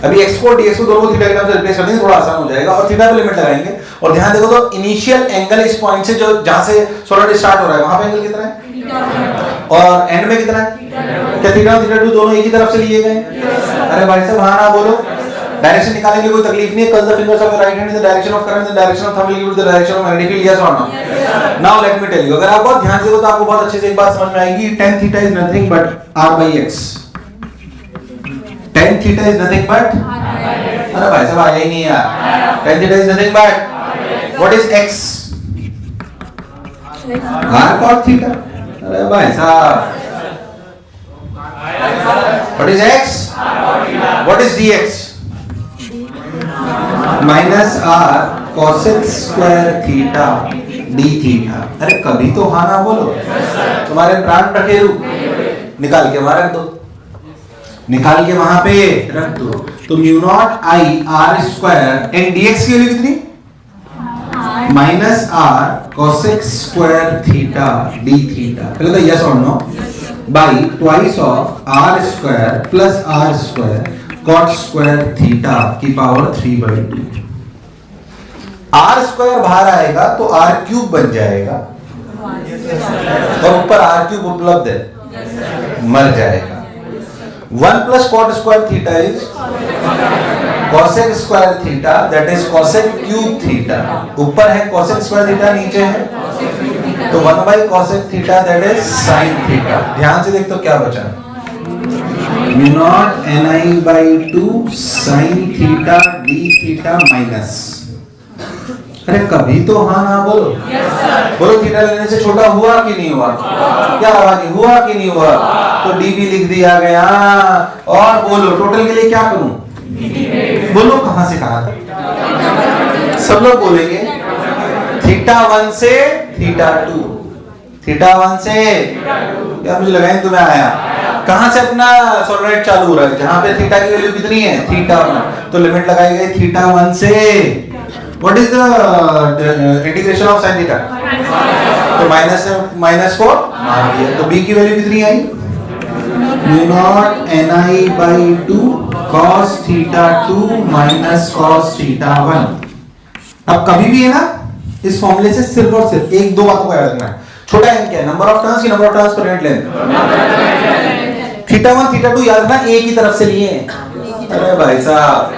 Speaker 1: अभी x को dx को दोनों थीटा के नाम से रिप्लेस कर देंगे, थोड़ा आसान हो जाएगा। और थीटा पे लिमिट लगाएंगे और ध्यान देखो तो इनिशियल एंगल इस पॉइंट से जो जहां से सॉलिड स्टार्ट हो रहा है वहां पे एंगल कितना है और एंड में कितना है? क्या थीटा और थीटा 2 दोनों एक ही तरफ से लिए गए? अरे भाई साहब हां ना बोलो। डायरेक्शन निकालने की कोई तकलीफ नहीं है। Curl the fingers of your right hand in the direction of current, the direction of thumb will give the direction of magnetic field, yes और no? Now let me tell you, अगर आप बहुत ध्यान से हो तो आपको बहुत अच्छे से एक बात समझ में आएगी। tan theta is nothing but r/x। tan theta is nothing but, अरे भाई साहब आया ही नहीं यार। tan theta is nothing but what is x? r cos theta. अरे भाई साहब what is x? What is dx? Minus r cosec square theta d theta. अरे कभी तो हाँ ना बोलो। तुम्हारे प्राण रखेरू निकाल के वहां रख दो, निकाल के वहां पे रख दो। तो mu naught I r square and dx की वैल्यू कितनी? Minus r cosec square theta d theta. पहले तो यस और no, by twice of r square plus r square cot square theta की पावर 3/2। r स्क्वायर बाहर आएगा तो r क्यूब बन जाएगा और ऊपर r क्यूब उपलब्ध है, मर जाएगा। 1 plus cot square theta is cosec square theta, that is cosec cube theta. ऊपर है cosec स्क्वायर थीटा, नीचे है तो 1/cosec theta, that is sin theta. ध्यान से देख तो क्या बचा? Mu naught ni/2 sin theta d theta minus. अरे कभी तो हाँ ना बोलो। बोलो थीटा लेने से छोटा हुआ कि नहीं हुआ? क्या हुआ कि नहीं हुआ? तो d भी लिख दिया गया। और बोलो टोटल के लिए क्या करूं? बोलो कहां से कहा था? सब लोग बोलेंगे थीटा 1 से थीटा 2, थीटा 1 से। क्या मुझे लगा नहीं तुम्हें आया? कहां से अपना सॉलिड चालू हो रहा है? जहां पे थीटा की वैल्यू कितनी है? थीटा 1। तो लिमिट लगाई गई थीटा 1 से। What is the integration of sin theta? तो माइनस को मार दिया, तो b की वैल्यू कितनी आई? Mu naught ni/2 cos theta 2 minus cos theta 1। अब कभी भी है ना इस फॉर्मूले से सिर्फ और सिर्फ एक दो बातों को याद रखना है। छोटा n क्या है? नंबर ऑफ टर्न्स की number of turns per unit length. Theta 1 theta 2 याद रखना एक ही तरफ से लिए हैं। अरे भाई साहब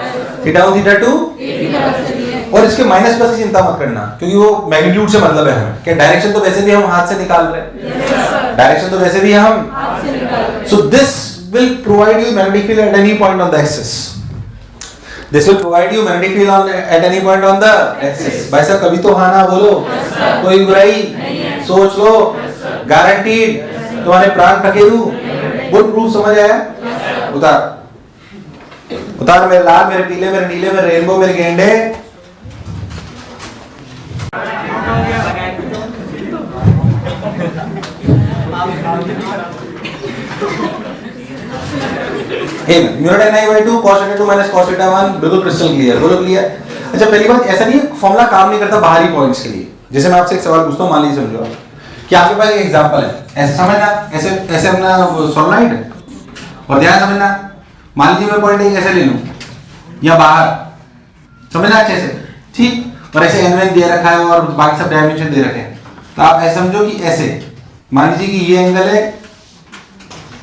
Speaker 1: थीटा 1 थीटा 2 और इसके माइनस प्लस की चिंता मत करना क्योंकि वो मैग्नीट्यूड से मतलब है हमें। क्या डायरेक्शन तो वैसे भी हम हाथ से निकाल रहे हैं, डायरेक्शन तो वैसे भी हम हाथ से निकाल रहे हैं। So this will provide you magnetic field at any point on the axis. This will provide you magnetic field on at any point on the axis. भाई साहब कभी तो हाँ ना बोलो, कोई बुराई, सोच लो, गारंटीड, तुम्हारे प्राण टकेरू, बुल प्रूफ समझ आया? उतार, उतार मेरे लाल, मेरे पीले, मेरे नीले, मेरे रेनबो, मेरे गेंडे। Mu naught ni by 2 cos θ 2 minus cos θ 1 बिल्कुल क्रिस्टल क्लियर, बोलो क्लियर। अच्छा पहली बात ऐसा नहीं है फॉर्मूला काम नहीं करता बाहरी पॉइंट्स के लिए। जैसे मैं आपसे एक सवाल पूछता हूं, मान लीजिए समझो कि आपके पास एक एग्जांपल है, ऐसे समझना, ऐसे ऐसे अपना सोलेनॉइड और ध्यान समझना, मान लीजिए मैं पॉइंट एक ऐसे ले लूं या बाहर, समझना अच्छे से, ठीक, और ऐसे n1 दे रखा है और बाकी सब डायमेंशन दे रखे हैं, तो आप ऐसे समझो कि ऐसे मान लीजिए कि ये एंगल है,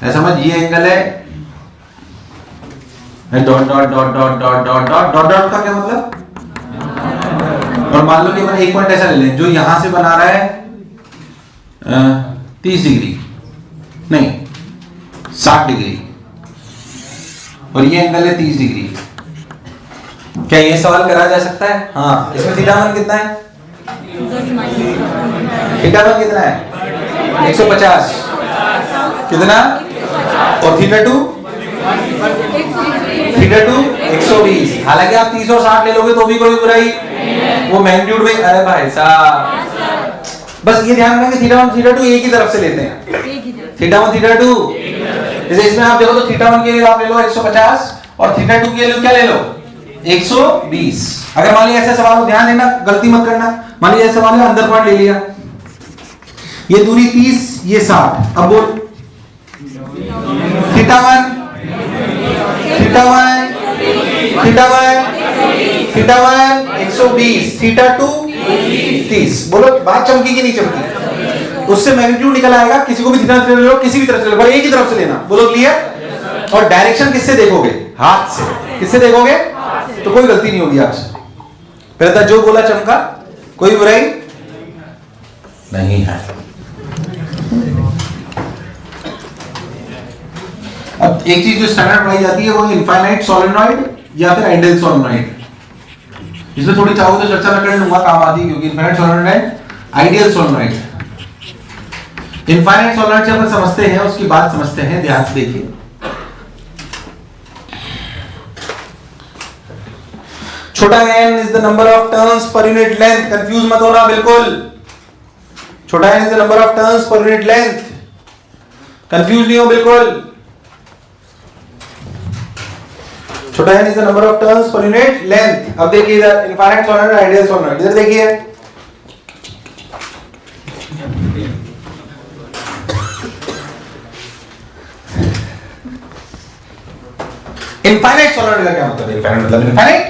Speaker 1: ऐसा समझ, ये एंगल है, dot dot dot dot dot dot dot dot dot का क्या मतलब, और मान लो कि अपन एक पॉइंट ऐसा ले लें जो यहां से बना रहा है 30 डिग्री, नहीं 60 डिग्री, और ये एंगल है 30 डिग्री। क्या ये सवाल करा जा सकता है? हाँ। इसमें थीटा 1 कितना है? थीटा 1 कितना है? 150 कितना, और थीटा 2 120। हालांकि आप 30 और 60 ले लोगे तो भी कोई बुराई, वो मैग्नीट्यूड में, अरे भाई साहब बस ये ध्यान रखना कि थीटा 1 थीटा 2 एक ही तरफ से लेते हैं, थीटा 1 थीटा 2। जैसे इसमें आप देखो तो थीटा 1 के लिए आप ले लो 150 और थीटा 2 के लिए क्या ले लो 120। अगर मान लीजिए ऐसा सवाल हो, ध्यान देना, गलती मत करना, मान लीजिए ऐसा सवाल है अंदर पॉइंट ले लिया, ये दूरी 30, ये 60, अब बोल theta 1 theta 1 theta 1 theta 1 120, theta 2 30। बोलो बात चमकी कि नहीं चमकी? उससे मैग्नीट्यूड निकल आएगा, किसी को भी थीटा से ले लो, किसी भी तरफ से ले लो, एक ही तरफ से लेना, बोलो क्लियर। और डायरेक्शन किससे देखोगे? हाथ से। किससे देखोगे? तो कोई गलती नहीं होगी आपसे। पहले था जो बोला चमका, कोई बुराई नहीं है। अब एक चीज जो स्टैंडर्ड पढ़ाई जाती है वो इनफाइनाइट सोलेनॉइड या फिर आइडियल सोलेनॉइड। इसमें थोड़ी चाहो तो चर्चा मैं कर लूंगा, काम आती है, क्योंकि इनफाइनाइट सोलेनॉइड है, आइडियल सोलेनॉइड। इनफाइनाइट सोलेनॉइड से अपन समझते हैं, उसकी बात समझते हैं, ध्यान से देखिए। छोटा n is the number of turns per unit length, confuse मत होना बिल्कुल। छोटा n is the number of turns per unit length, confuse नहीं हो बिल्कुल। छोटा n is the number of turns per unit length। अब देखिए इधर इनफाइनाइट सोलेनॉइड, आइडियल सोलेनॉइड, इधर देखिए इनफाइनाइट सोलेनॉइड का क्या मतलब है? इनफाइनाइट मतलब इनफाइनाइट,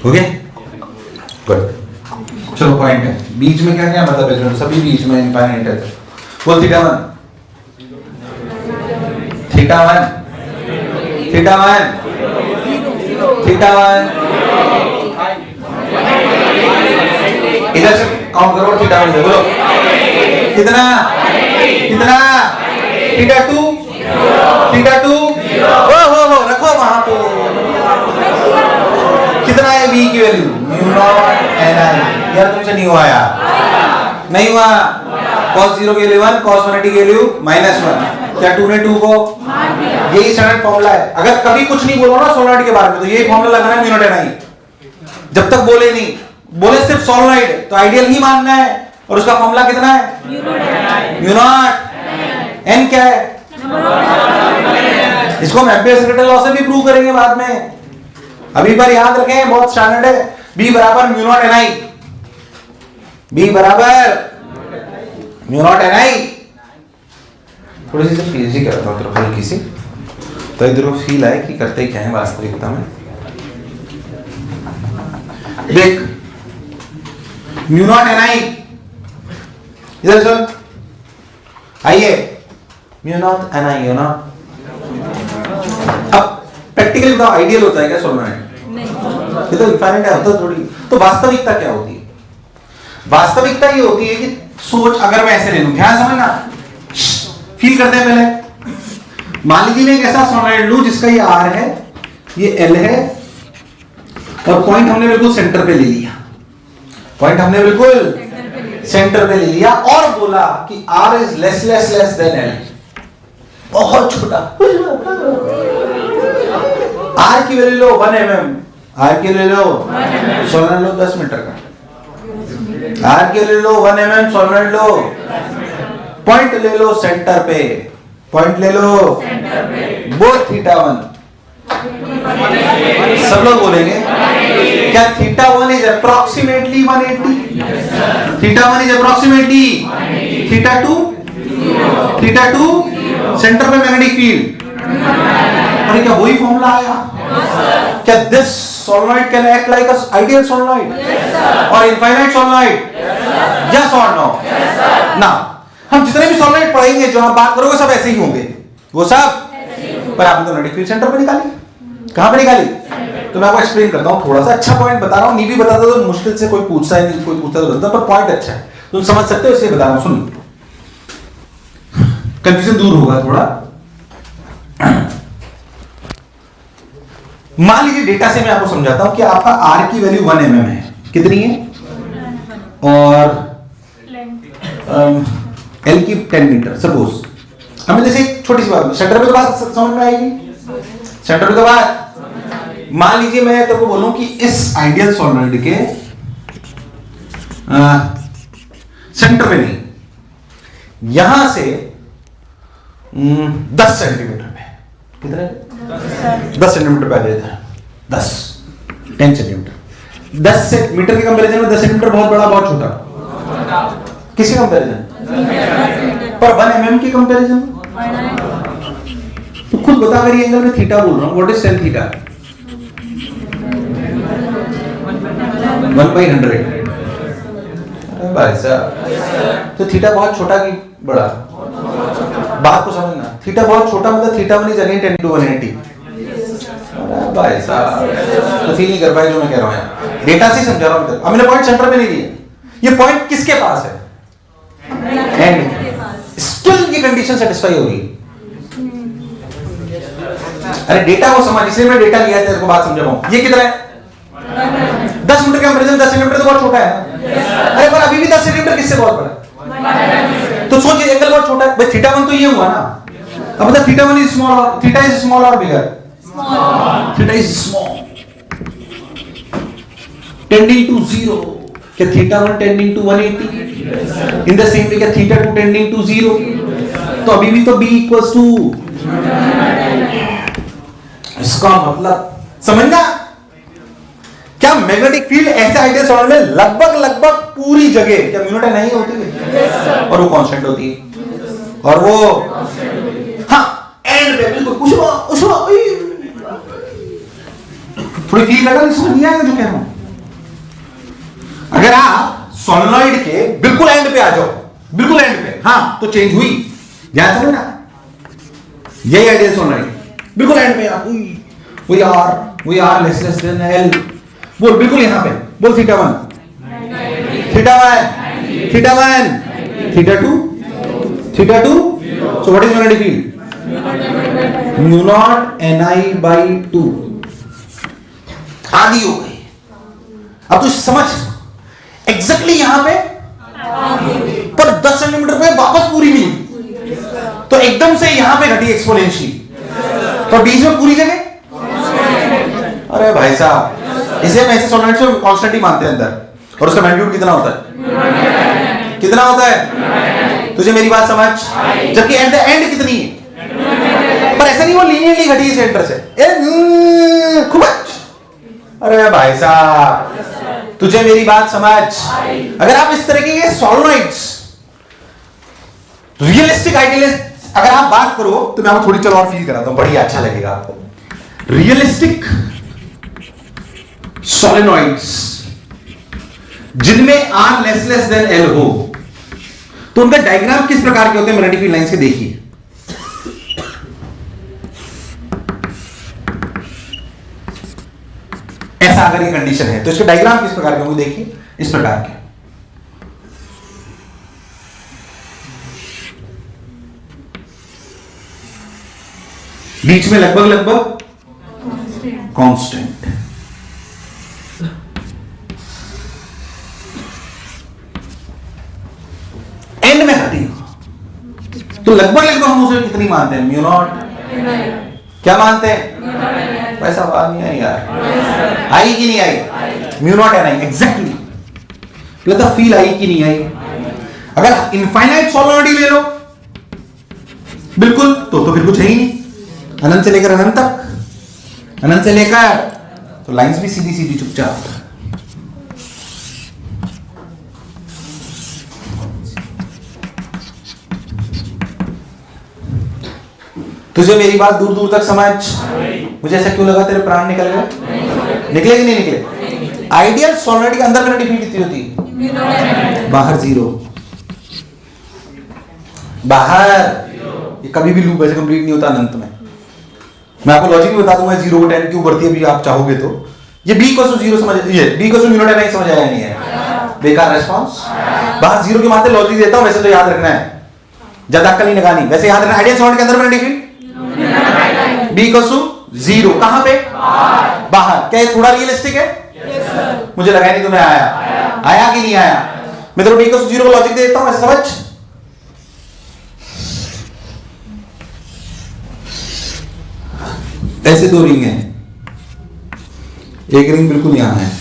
Speaker 1: ओके गुड। चलो पॉइंट है, बीच में क्या क्या मतलब है? सभी बीच में इनफाइनाइट है। बोल थीटा 1 थीटा 1 थीटा 1 थीटा 1, इधर से काउंट करो, थीटा 1 बोलो कितना कितना, थीटा 2 थीटा 2, हो रखो वहां पे, कितना है b की वैल्यू? Mu naught ni। यार तुमसे नहीं हुआ यार, नहीं हुआ। cos 0 की वैल्यू 1, cos 180 की वैल्यू -1। क्या 2 ने 2 को यही स्टैंडर्ड फॉर्मूला है। अगर कभी कुछ नहीं बोलो ना सोलेनॉइड के बारे में तो यही फॉर्मूला लगाना है, म्यू नॉट ni। जब तक बोले नहीं, बोले सिर्फ सोलेनॉइड तो आइडियल ही मानना है, और उसका फॉर्मूला कितना है? म्यू नॉट n क्या है? इसको हम एम्पियर सेकेंड लॉ से भी प्रूव करेंगे बाद में। अभी पर याद रखें, बहुत स्टैंडर्ड है, B बराबर म्यू नॉट ni, B बराबर म्यू नॉट ni। थोड़ी सी पीएचडी करता हूँ तो हल्की सी, तो इधर फील आए कि करते क्या है वास्तविकता में। देख म्यू नॉट ni, इधर सुन, आइए म्यू नॉट ni हो ना। अब प्रैक्टिकली बताओ, आइडियल होता है क्या सोलेनॉइड? ये तो इनफाइनाइट है, होता थोड़ी। तो वास्तविकता क्या होती है? वास्तविकता ये होती है कि सोच, अगर मैं ऐसे ले लूं, ध्यान समझना, फील करते हैं पहले। मान लीजिए मैं एक ऐसा सॉलिड लूं जिसका ये R है, ये L है, और पॉइंट हमने बिल्कुल सेंटर पे ले लिया, पॉइंट हमने बिल्कुल सेंटर पे ले लिया और बोला कि R is less less less than L, बहुत छोटा। R की वैल्यू लो 1 mm, R की वैल्यू लो सोलनॉइड लो 10 मीटर का, R की वैल्यू लो 1 mm सोलनॉइड लो, पॉइंट ले लो सेंटर पे, पॉइंट ले लो बोथ θ1, सब लोग बोलेंगे क्या θ1 is approximately 180, θ1 is approximately θ2 centre पे मैग्नेटिक फील्ड। अरे क्या वही फॉर्मूला आया? क्या this solenoid can act like a ideal solenoid और इनफाइनाइट सोलनॉइड? यस और नो? ना, हम जितने भी सोलनॉइड पढ़ेंगे जो आप बात करोगे सब ऐसे ही होंगे, वो सब, पर आपने तो मैग्नेटिक फील्ड सेंटर पे निकाली, कहां पे निकाली? तो मैं आपको एक्सप्लेन करता हूं, थोड़ा सा अच्छा पॉइंट बता रहा हूं, नहीं भी बताता तो मुश्किल से कोई पूछता है, नहीं कोई पूछता तो बताता, पर पॉइंट अच्छा है, तुम समझ सकते हो इसलिए बता रहा हूं। सुन, कंफ्यूजन दूर होगा थोड़ा। मान लीजिए डेटा से मैं आपको समझाता हूं कि आपका R की वैल्यू 1 mm है, कितनी है, और L की 10 मीटर सपोज। हमें जैसे एक छोटी सी बात, सेंटर पे तो बात समझ में आएगी, सेंटर पे तो बात। मान लीजिए मैं तो बोलूं कि इस आइडियल सॉलिनॉइड के सेंटर पे नहीं, यहां से 10 सेंटीमीटर पे, कितना है? 10 सेंटीमीटर पे आ जाता है, 10 सेंटीमीटर, 10 मीटर के कंपैरिजन में 10 सेंटीमीटर बहुत बड़ा बहुत छोटा, किसके कंपैरिजन? पर 1 mm के कंपैरिजन तो खुद बता, अगर ये एंगल में थीटा बोल रहा हूं, व्हाट इज tan थीटा? 1/100। भाई साहब, तो थीटा बहुत छोटा कि बड़ा? बात को समझना, थीटा बहुत छोटा मतलब θ1 इज अगेन 10 to 180। भाई साहब तो फील नहीं कर पाए जो मैं कह रहा हूं, डेटा से समझा रहा हूं। अब मैंने पॉइंट सेंटर में नहीं दिया, ये पॉइंट किसके पास है? एंड। स्टिल ये कंडीशन सेटिस्फाई होगी। अरे डेटा को समझ, इसलिए मैं डेटा लिया है, तेरे को बात समझा रहा हूं। ये कितना है? 10 मीटर का कंपैरिजन 10 सेंटीमीटर तो बहुत छोटा है। अरे पर अभी भी 10 सेंटीमीटर किससे बहुत बड़ा है? तो सोचिए एंगल बहुत छोटा है भाई, θ1 तो ये हुआ ना। अब मतलब θ1 इज स्मॉल और θ इज स्मॉल और bigger, θ is small tending to 0। क्या θ1 tending to 180? In the same way क्या θ2 टेंडिंग टू 0? तो अभी भी तो b इक्वल्स टू, इसका मतलब समझना क्या मैग्नेटिक फील्ड ऐसे आइडियल सॉलिड में लगभग पूरी जगह क्या म्यूनिटा नहीं होती है? और वो कांस्टेंट होती है, और वो हाँ एंड पे बिल्कुल उछवा थोड़ी फील लगा, समझ नहीं आएगा जो कह रहा हूं। अगर आप सोलेनॉइड के बिल्कुल एंड पे आ जाओ, बिल्कुल एंड पे, हाँ तो चेंज हुई, ध्यान से ना, यही आइडियल सोलेनॉइड बिल्कुल एंड पे, वही R less less than L, बोल बिल्कुल यहां पे, बोल θ1 θ2 so what is magnetic field? mu naught Ni/2 आधी हो गई। अब तो समझ एग्जैक्टली यहां पे पर 10 सेंटीमीटर पे वापस पूरी मिली, तो एकदम से यहां पे घटी एक्सपोनेंशियल, तो बीच में पूरी जगह। अरे भाई साहब, इसे हम ऐसे सॉलिनॉइड से कांस्टेंट ही मानते हैं अंदर, और उसका मैग्नीट्यूड कितना होता है? कितना होता है? तुझे मेरी बात समझ? जबकि एट द एंड कितनी है? पर ऐसा नहीं वो लीनियरली घटी है सेंटर से, खूब। अरे भाई साहब, तुझे मेरी बात समझ? अगर आप इस तरह के सॉलिनॉइड्स रियलिस्टिक आइडियलिस्ट अगर आप बात करो तो मैं आपको थोड़ी चलो और फील कराता हूं, बढ़िया अच्छा लगेगा आपको। रियलिस्टिक सोलेनॉइड्स जिनमें R less less than L हो, तो उनका डायग्राम किस प्रकार के होते हैं मैग्नेटिक फील्ड लाइंस के देखिए। ऐसा अगर ये कंडीशन है तो इसके डायग्राम किस प्रकार के होंगे, देखिए इस प्रकार के। बीच में लगभग लगभग कांस्टेंट। एंड में घटी तो लगभग लगभग हम उसे कितनी मानते हैं? Mu naught. क्या मानते हैं? पैसा बात नहीं आई यार, आई कि नहीं आई? Mu naught N I exactly. लगता फील आई कि नहीं आई? अगर इनफाइनाइट सॉलिडरिटी ले लो बिल्कुल तो फिर कुछ है ही नहीं, अनंत से लेकर अनंत तक, अनंत से लेकर तो लाइंस भी सीधी सीधी चुपचाप। तुझे मेरी बात दूर दूर तक समझ? मुझे ऐसा क्यों लगा तेरे प्राण निकल गए? निकले कि नहीं निकले? आइडियल सॉलिडरिटी के अंदर मेरी फील्ड कितनी होती? बाहर जीरो। बाहर ये कभी भी लूप ऐसे कंप्लीट नहीं होता अनंत में। मैं आपको लॉजिक भी बता दूंगा, 0 10 क्यों बढ़ती है भी आप चाहोगे तो। ये b इक्वल टू 0 समझ, ये b equal to mu naught N I समझ आया नहीं है? बेकार रेस्पॉन्स। बाहर जीरो के मानते लॉजिक देता हूं, वैसे तो याद रखना है, ज्यादा अक्कल नहीं लगानी, वैसे याद रखना। आइडियल सॉलिड के अंदर मैंने फील्ड b इक्वल टू 0 कहां पे? बाहर। क्या ये थोड़ा रियलिस्टिक है? मुझे लगा नहीं तुम्हें आया कि नहीं आया? मैं तो b इक्वल टू 0 का लॉजिक देता हूं, ऐसे समझ। ऐसे दो रिंग हैं, एक रिंग बिल्कुल यहां है।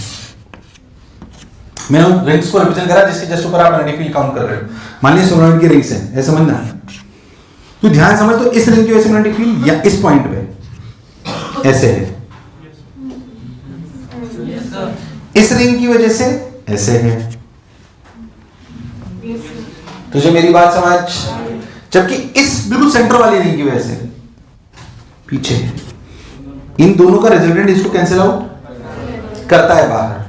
Speaker 1: मैंने उन रिंग्स को रिप्रेजेंट करा जिसके जस्ट ऊपर आप मैग्नेटिक फील्ड काउंट कर रहे हो। मान लीजिए सोलनॉइड की रिंग्स है, ऐसा समझना है। तो ध्यान समझ, तो इस रिंग की वजह से मैग्नेटिक फील्ड या इस पॉइंट पे ऐसे है, इस रिंग की वजह से ऐसे है। तुझे मेरी बात समझ? जबकि इस बिल्कुल सेंटर वाली रिंग की वजह से पीछे है। इन दोनों का रिजल्टेंट इसको कैंसिल आउट करता है बाहर,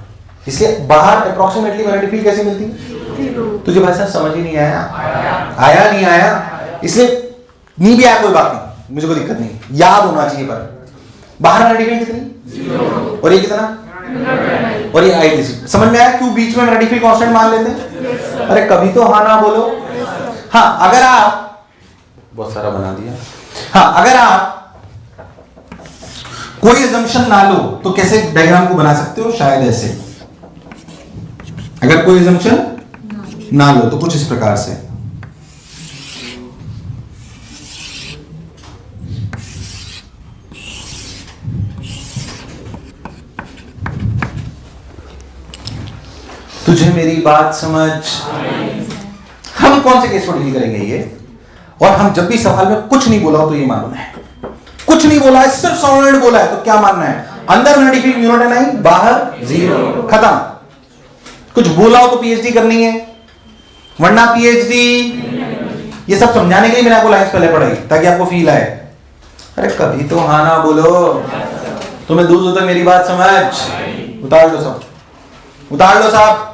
Speaker 1: इसलिए बाहर अप्रोक्सीमेटली मैग्नेटिक फील्ड कैसे मिलती है? तुझे भाई साहब समझ ही नहीं आया? आया नहीं आया? इसलिए नहीं भी आया कोई बात नहीं, मुझे कोई दिक्कत नहीं, याद होना चाहिए। पर बाहर मैग्नेटिक फील्ड कितनी और ये कितना और ये आई किसी, समझ में आया क्यों बीच में मैग्नेटिक फील्ड कांस्टेंट मान लेते हैं? अरे कभी तो हाँ ना बोलो। हाँ अगर आप बहुत सारा बना दिया। हाँ अगर आप कोई assumption ना लो तो कैसे डायग्राम को बना सकते हो? शायद ऐसे। अगर कोई assumption ना लो तो कुछ इस प्रकार से। तुझे मेरी बात समझ? हम कौन से केस को डील करेंगे ये? और हम जब भी सवाल में कुछ नहीं बोला हो तो ये मालूम है, कुछ नहीं बोला है, सिर्फ सॉलिड बोला है, तो क्या मानना है? अंदर magnetic field mu naught N I, बाहर जीरो, खत्म। कुछ बोला हो तो पीएचडी करनी है, वरना पीएचडी। ये सब समझाने के लिए मैंने आपको लाइन्स पहले पढ़ाई ताकि आपको फील आए। अरे कभी तो हाँ ना बोलो, तुम्हें दूर दूर तक मेरी बात समझ? उतार लो सब, उतार लो साहब।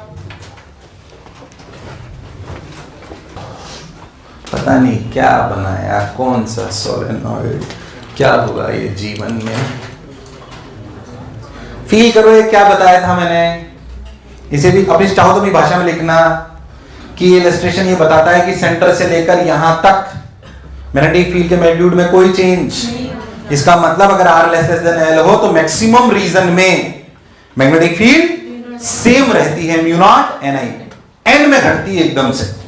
Speaker 1: पता नहीं क्या बनाया, कौन सा सोलेनॉइड, क्या होगा ये जीवन में? फील करो ये क्या बताया था मैंने। इसे भी अपनी चाहो तो अपनी भाषा में लिखना कि इलस्ट्रेशन ये बताता है कि सेंटर से लेकर यहां तक मैग्नेटिक फील्ड के मैग्नीट्यूड में कोई चेंज। इसका मतलब अगर R लेस देन L हो तो मैक्सिमम रीजन में मैग्नेटिक फील्ड सेम रहती है, mu naught N I, and में घटती है एकदम से।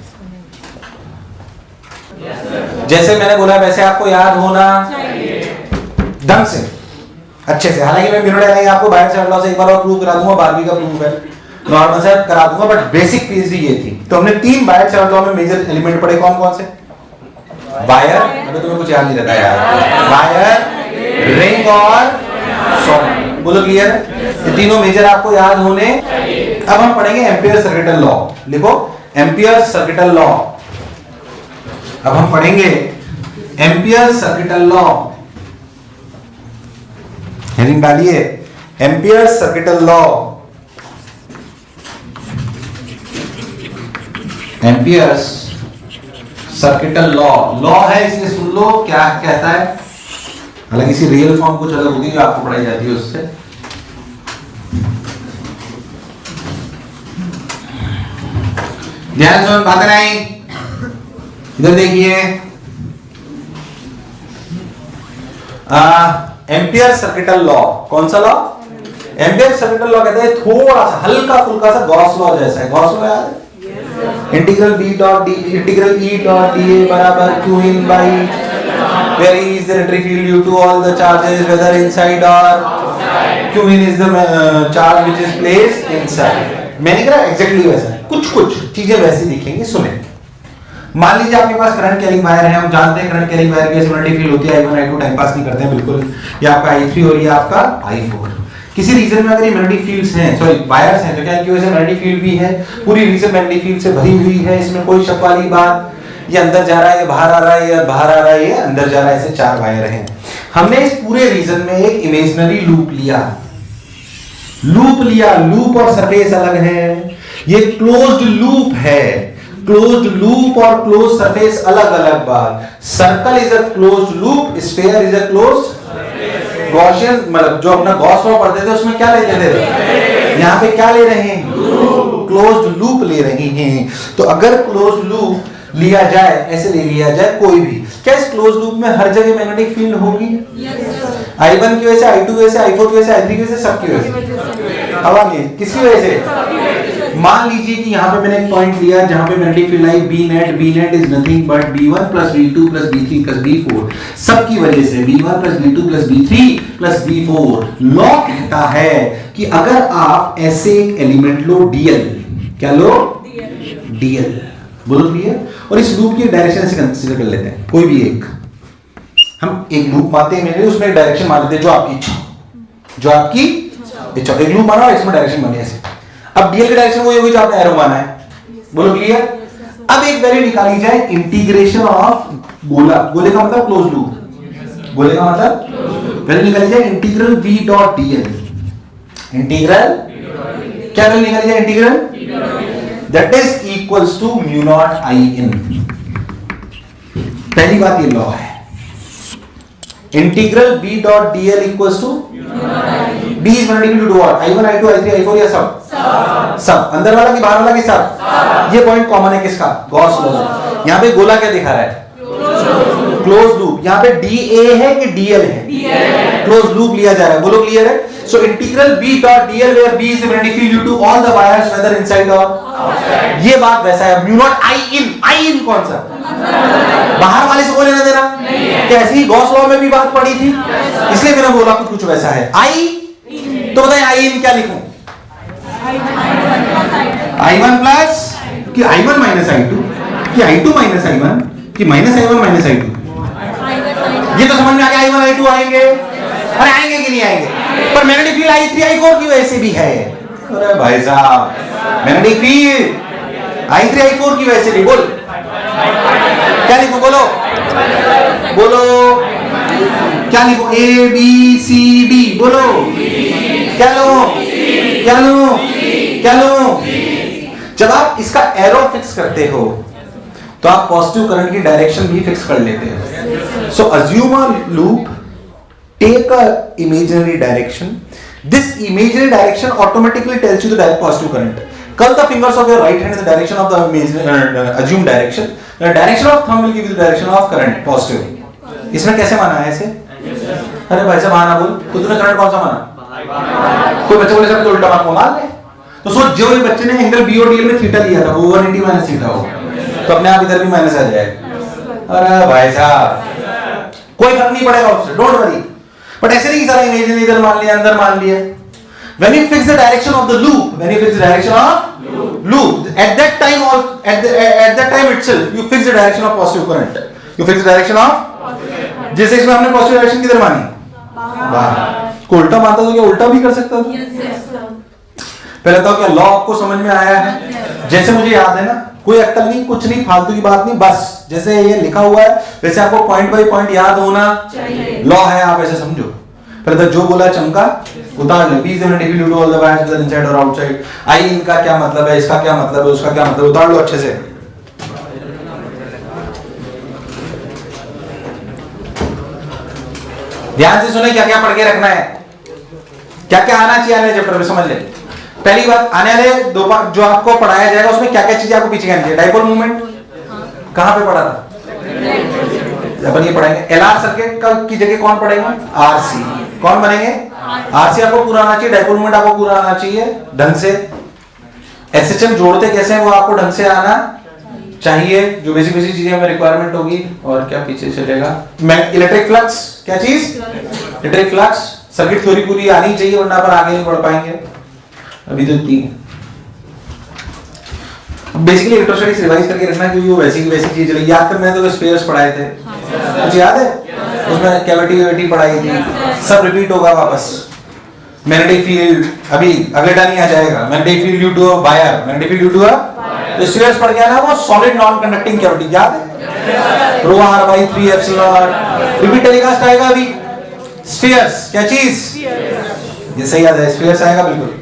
Speaker 1: जैसे मैंने बोला वैसे आपको याद होना ढंग से, अच्छे से। हालांकि मैं म्यू नॉट एन आई आपको बाहर से लॉ से एक बार और प्रूव करा दूंगा, 12वीं का प्रूफ है, नॉर्मल से करा दूंगा, बट बेसिक पीएचडी ये थी। तो हमने 3 बायर चार्ट लॉ में मेजर एलिमेंट पढ़े, कौन कौन से? वायर, अबे तुम्हें कुछ याद नहीं रहता यार, वायर, रिंग और सॉलिड। बोलो क्लियर है? ये तीनों मेजर आपको याद होने। अब हम पढ़ेंगे एम्पियर सर्किटल लॉ। लिखो एम्पियर सर्किटल लॉ। अब हम पढ़ेंगे एम्पियर सर्किटल लॉ। हेडिंग डालिए ampere circuital law. Ampere circuital law, law है इसलिए सुन लो क्या कहता है। हालांकि इसी रियल फॉर्म कुछ अलग होगी जो आपको पढ़ाई जाती है उससे। ध्यान सुन, बातें नहीं, इधर देखिए। एम्पियर सर्किटल लॉ, कौन सा लॉ? एम्पियर सर्किटल लॉ कहते हैं थोड़ा सा हल्का फुल्का सा गॉस लॉ जैसा है। गॉस लॉ याद है? Integral B dot D integral E dot D A बराबर Q in by where E is the electric field due to all the charges whether inside और Q in is the charge which is placed inside. मैंने कहा एग्जैक्टली वैसा, कुछ चीजें वैसी दिखेंगी। सुने, मान लीजिए आपके पास करंट कैरिंग वायर है, हम जानते हैं करंट कैरिंग वायर की सिमिलरिटी फील्ड होती है I1 I2, टाइम पास नहीं करते हैं बिल्कुल। ये आपका I3 और ये आपका I4। किसी रीजन में अगर ये मैग्नेटिक फील्ड्स हैं, सॉरी वायर्स हैं, तो क्या इनकी वजह से मैग्नेटिक फील्ड भी है, पूरी रीजन मैग्नेटिक फील्ड से भरी हुई है, इसमें कोई शक वाली बात। ये अंदर जा रहा है, ये बाहर आ रहा है, ये बाहर आ रहा है, ये अंदर जा रहा है, ऐसे 4 वायर हैं। हमने इस पूरे रीजन में एक इमेजिनरी लूप लिया, लूप और सरफेस अलग है। ये क्लोज्ड लूप है, क्लोज्ड लूप और क्लोज्ड सरफेस अलग अलग बात। Circle is a closed loop, sphere is a closed. Gaussian मतलब जो अपना गॉस लॉ पढ़ते थे उसमें क्या लेते थे, यहाँ पे क्या ले रहे हैं, क्लोज्ड लूप ले रहे हैं। तो अगर क्लोज्ड लूप लिया जाए, ऐसे ले लिया जाए कोई भी, क्या इस क्लोज्ड लूप में हर जगह मैग्नेटिक फील्ड होगी? I1 की वजह से, I2 की वजह से, I4 की वजह से, I3 की वजह से, सबकी वजह से। अब आगे किसकी वजह से? मान लीजिए कि यहाँ पे मैंने एक पॉइंट लिया जहां पे magnetic field I B net is nothing but B1 plus B2 plus B3 plus B4, सबकी वजह से B1 plus B2 plus B3 plus B4। Law कहता है कि अगर आप ऐसे एक एलिमेंट लो DL, क्या लो? DL, बोलो क्लियर। और इस लूप की डायरेक्शन से कंसीडर कर लेते हैं, कोई भी एक, हम एक लूप मानते हैं, उसमें एक डायरेक्शन मान लेते हैं जो आपकी इच्छा। एक लूप माना और इसमें डायरेक्शन बनी ऐसे। अब डीएल की डायरेक्शन वही होगी जो आपने एरो माना है, बोलो क्लियर। अब एक वैल्यू निकाली जाए इंटीग्रेशन ऑफ गोला, गोले का मतलब क्लोज लूप, गोले का मतलब वैल्यू निकाली जाए integral v dot dl। Integral क्या वैल्यू निकाली जाए? Integral that is equals to mu naught I in। पहली बात ये लॉ है, integral b dot dl equals to b is perpendicular to what? I1 I2 I3 I4 या सब अंदर वाला कि बाहर वाला कि सब? ये पॉइंट कॉमन है किसका? Gauss law. यहाँ पे गोला क्या दिखा रहा है? Close loop. यहाँ पे DA है कि DL है? क्लोज लूप लिया जा रहा है, बोलो क्लियर है। So integral b dot dl where b is the magnetic field due to all the wires whether inside or outside। ये बात वैसा है। म्यू नॉट I in कौन सा? बाहर वाले से कोई लेना देना नहीं है। कैसी गॉस लॉ में भी बात पड़ी थी, इसलिए मैंने बोला कुछ वैसा है। तो बताइए I in क्या लिखूं? I1 प्लस कि I1 माइनस I2 कि I2 माइनस I1 कि माइनस I1 माइनस I2? ये तो समझ में आ गया। I1 I2 आएंगे, अरे आएंगे कि नहीं आएंगे? पर मैग्नेटिक फील्ड I3 I4 की वजह से भी है। अरे भाई साहब, मैग्नेटिक फील्ड I3 I4 की वजह से भी। बोल क्या लिखो, बोलो क्या लिखो? A B C D, बोलो क्या लो? जब आप इसका एरो फिक्स करते हो तो आप पॉजिटिव करंट की डायरेक्शन भी फिक्स कर लेते हो। So assume a loop, take a imaginary direction, this imaginary direction automatically tells you the positive current. curl the fingers of your right hand in the direction of the assumed direction. The direction of thumb will give you the direction of current, positive। इसमें कैसे माना है ऐसे? अरे भाई साहब माना बोल, तो तूने करंट कौन सा माना? कोई बच्चे बोले सर तो उल्टा मान ले। तो सोच जो ये बच्चे ने एंगल बी और डी में थीटा लिया था वो 180 माइनस थीटा हो, तो अपने आप इधर भी माइनस आ जाएगा। अरे भाई साहब कोई फर्क नहीं पड़ेगा उससे, डोंट वरी। बट ऐसे नहीं कि सारा इमेजिन इधर मान लिया अंदर मान लिया। When you fix the direction of the loop, at that time itself, you fix the direction of positive current. You fix the direction of, जैसे इसमें हमने positive direction किधर मानी? बाहर। को उल्टा मानता तो क्या उल्टा भी कर सकता था? पहले तो क्या लॉ आपको समझ में आया है? जैसे मुझे याद है ना, कोई अक्कल नहीं, कुछ नहीं, फालतू की बात नहीं, बस जैसे ये लिखा हुआ है वैसे आपको पॉइंट बाय पॉइंट याद होना चाहिए। लॉ है, आप ऐसे समझो। पहले तो जो बोला चमका उतार ले, B is magnetic due to all the wires whether inside or outside। I इनका क्या मतलब है, इसका क्या मतलब है, उसका क्या मतलब, उतार लो अच्छे से। ध्यान से सुने, क्या क्या पढ़ के रखना है, क्या क्या आना चाहिए आने चैप्टर में, समझ ले। पहली बात, आने वाले दो बार जो आपको पढ़ाया जाएगा उसमें क्या क्या चीजें आपको पीछे करनी चाहिए। डाइपोल मूवमेंट कहां पे पढ़ा था? अपन ये पढ़ेंगे एलआर सर्किट का की जगह कौन पढ़ेंगे, आरसी। कौन बनेंगे, आरसी। आपको पूरा आना चाहिए, डाइपोल मोमेंट आपको पूरा आना चाहिए ढंग से। एसएचएम जोड़ते कैसे हैं वो आपको ढंग से आना चाहिए, जो बेसिक बेसिक चीजें हमें रिक्वायरमेंट होगी। और क्या पीछे चलेगा, इलेक्ट्रिक फ्लक्स, क्या चीज, इलेक्ट्रिक फ्लक्स। सर्किट थ्योरी पूरी आनी चाहिए वरना अपन आगे नहीं बढ़ पाएंगे। अभी तो तीन बेसिकली इलेक्ट्रोस्टैटिक्स रिवाइज करके रखना, क्योंकि वो वैसी की वैसी चीज चलेगी। याद कर, मैंने तो स्पेयर्स पढ़ाए थे, कुछ याद है, उसमें कैविटी पढ़ाई थी, सब रिपीट होगा वापस। मैग्नेटिक फील्ड अभी अगले टाइम ही आ जाएगा, magnetic field due to a wire, magnetic field due to a तो स्पेयर्स पढ़ गया ना, वो सॉलिड नॉन कंडक्टिंग कैविटी, याद है, rho R by 3 epsilon. Repeat telecast आएगा अभी, स्फीयर्स क्या चीज, ये सही याद है, स्फीयर्स आएगा बिल्कुल।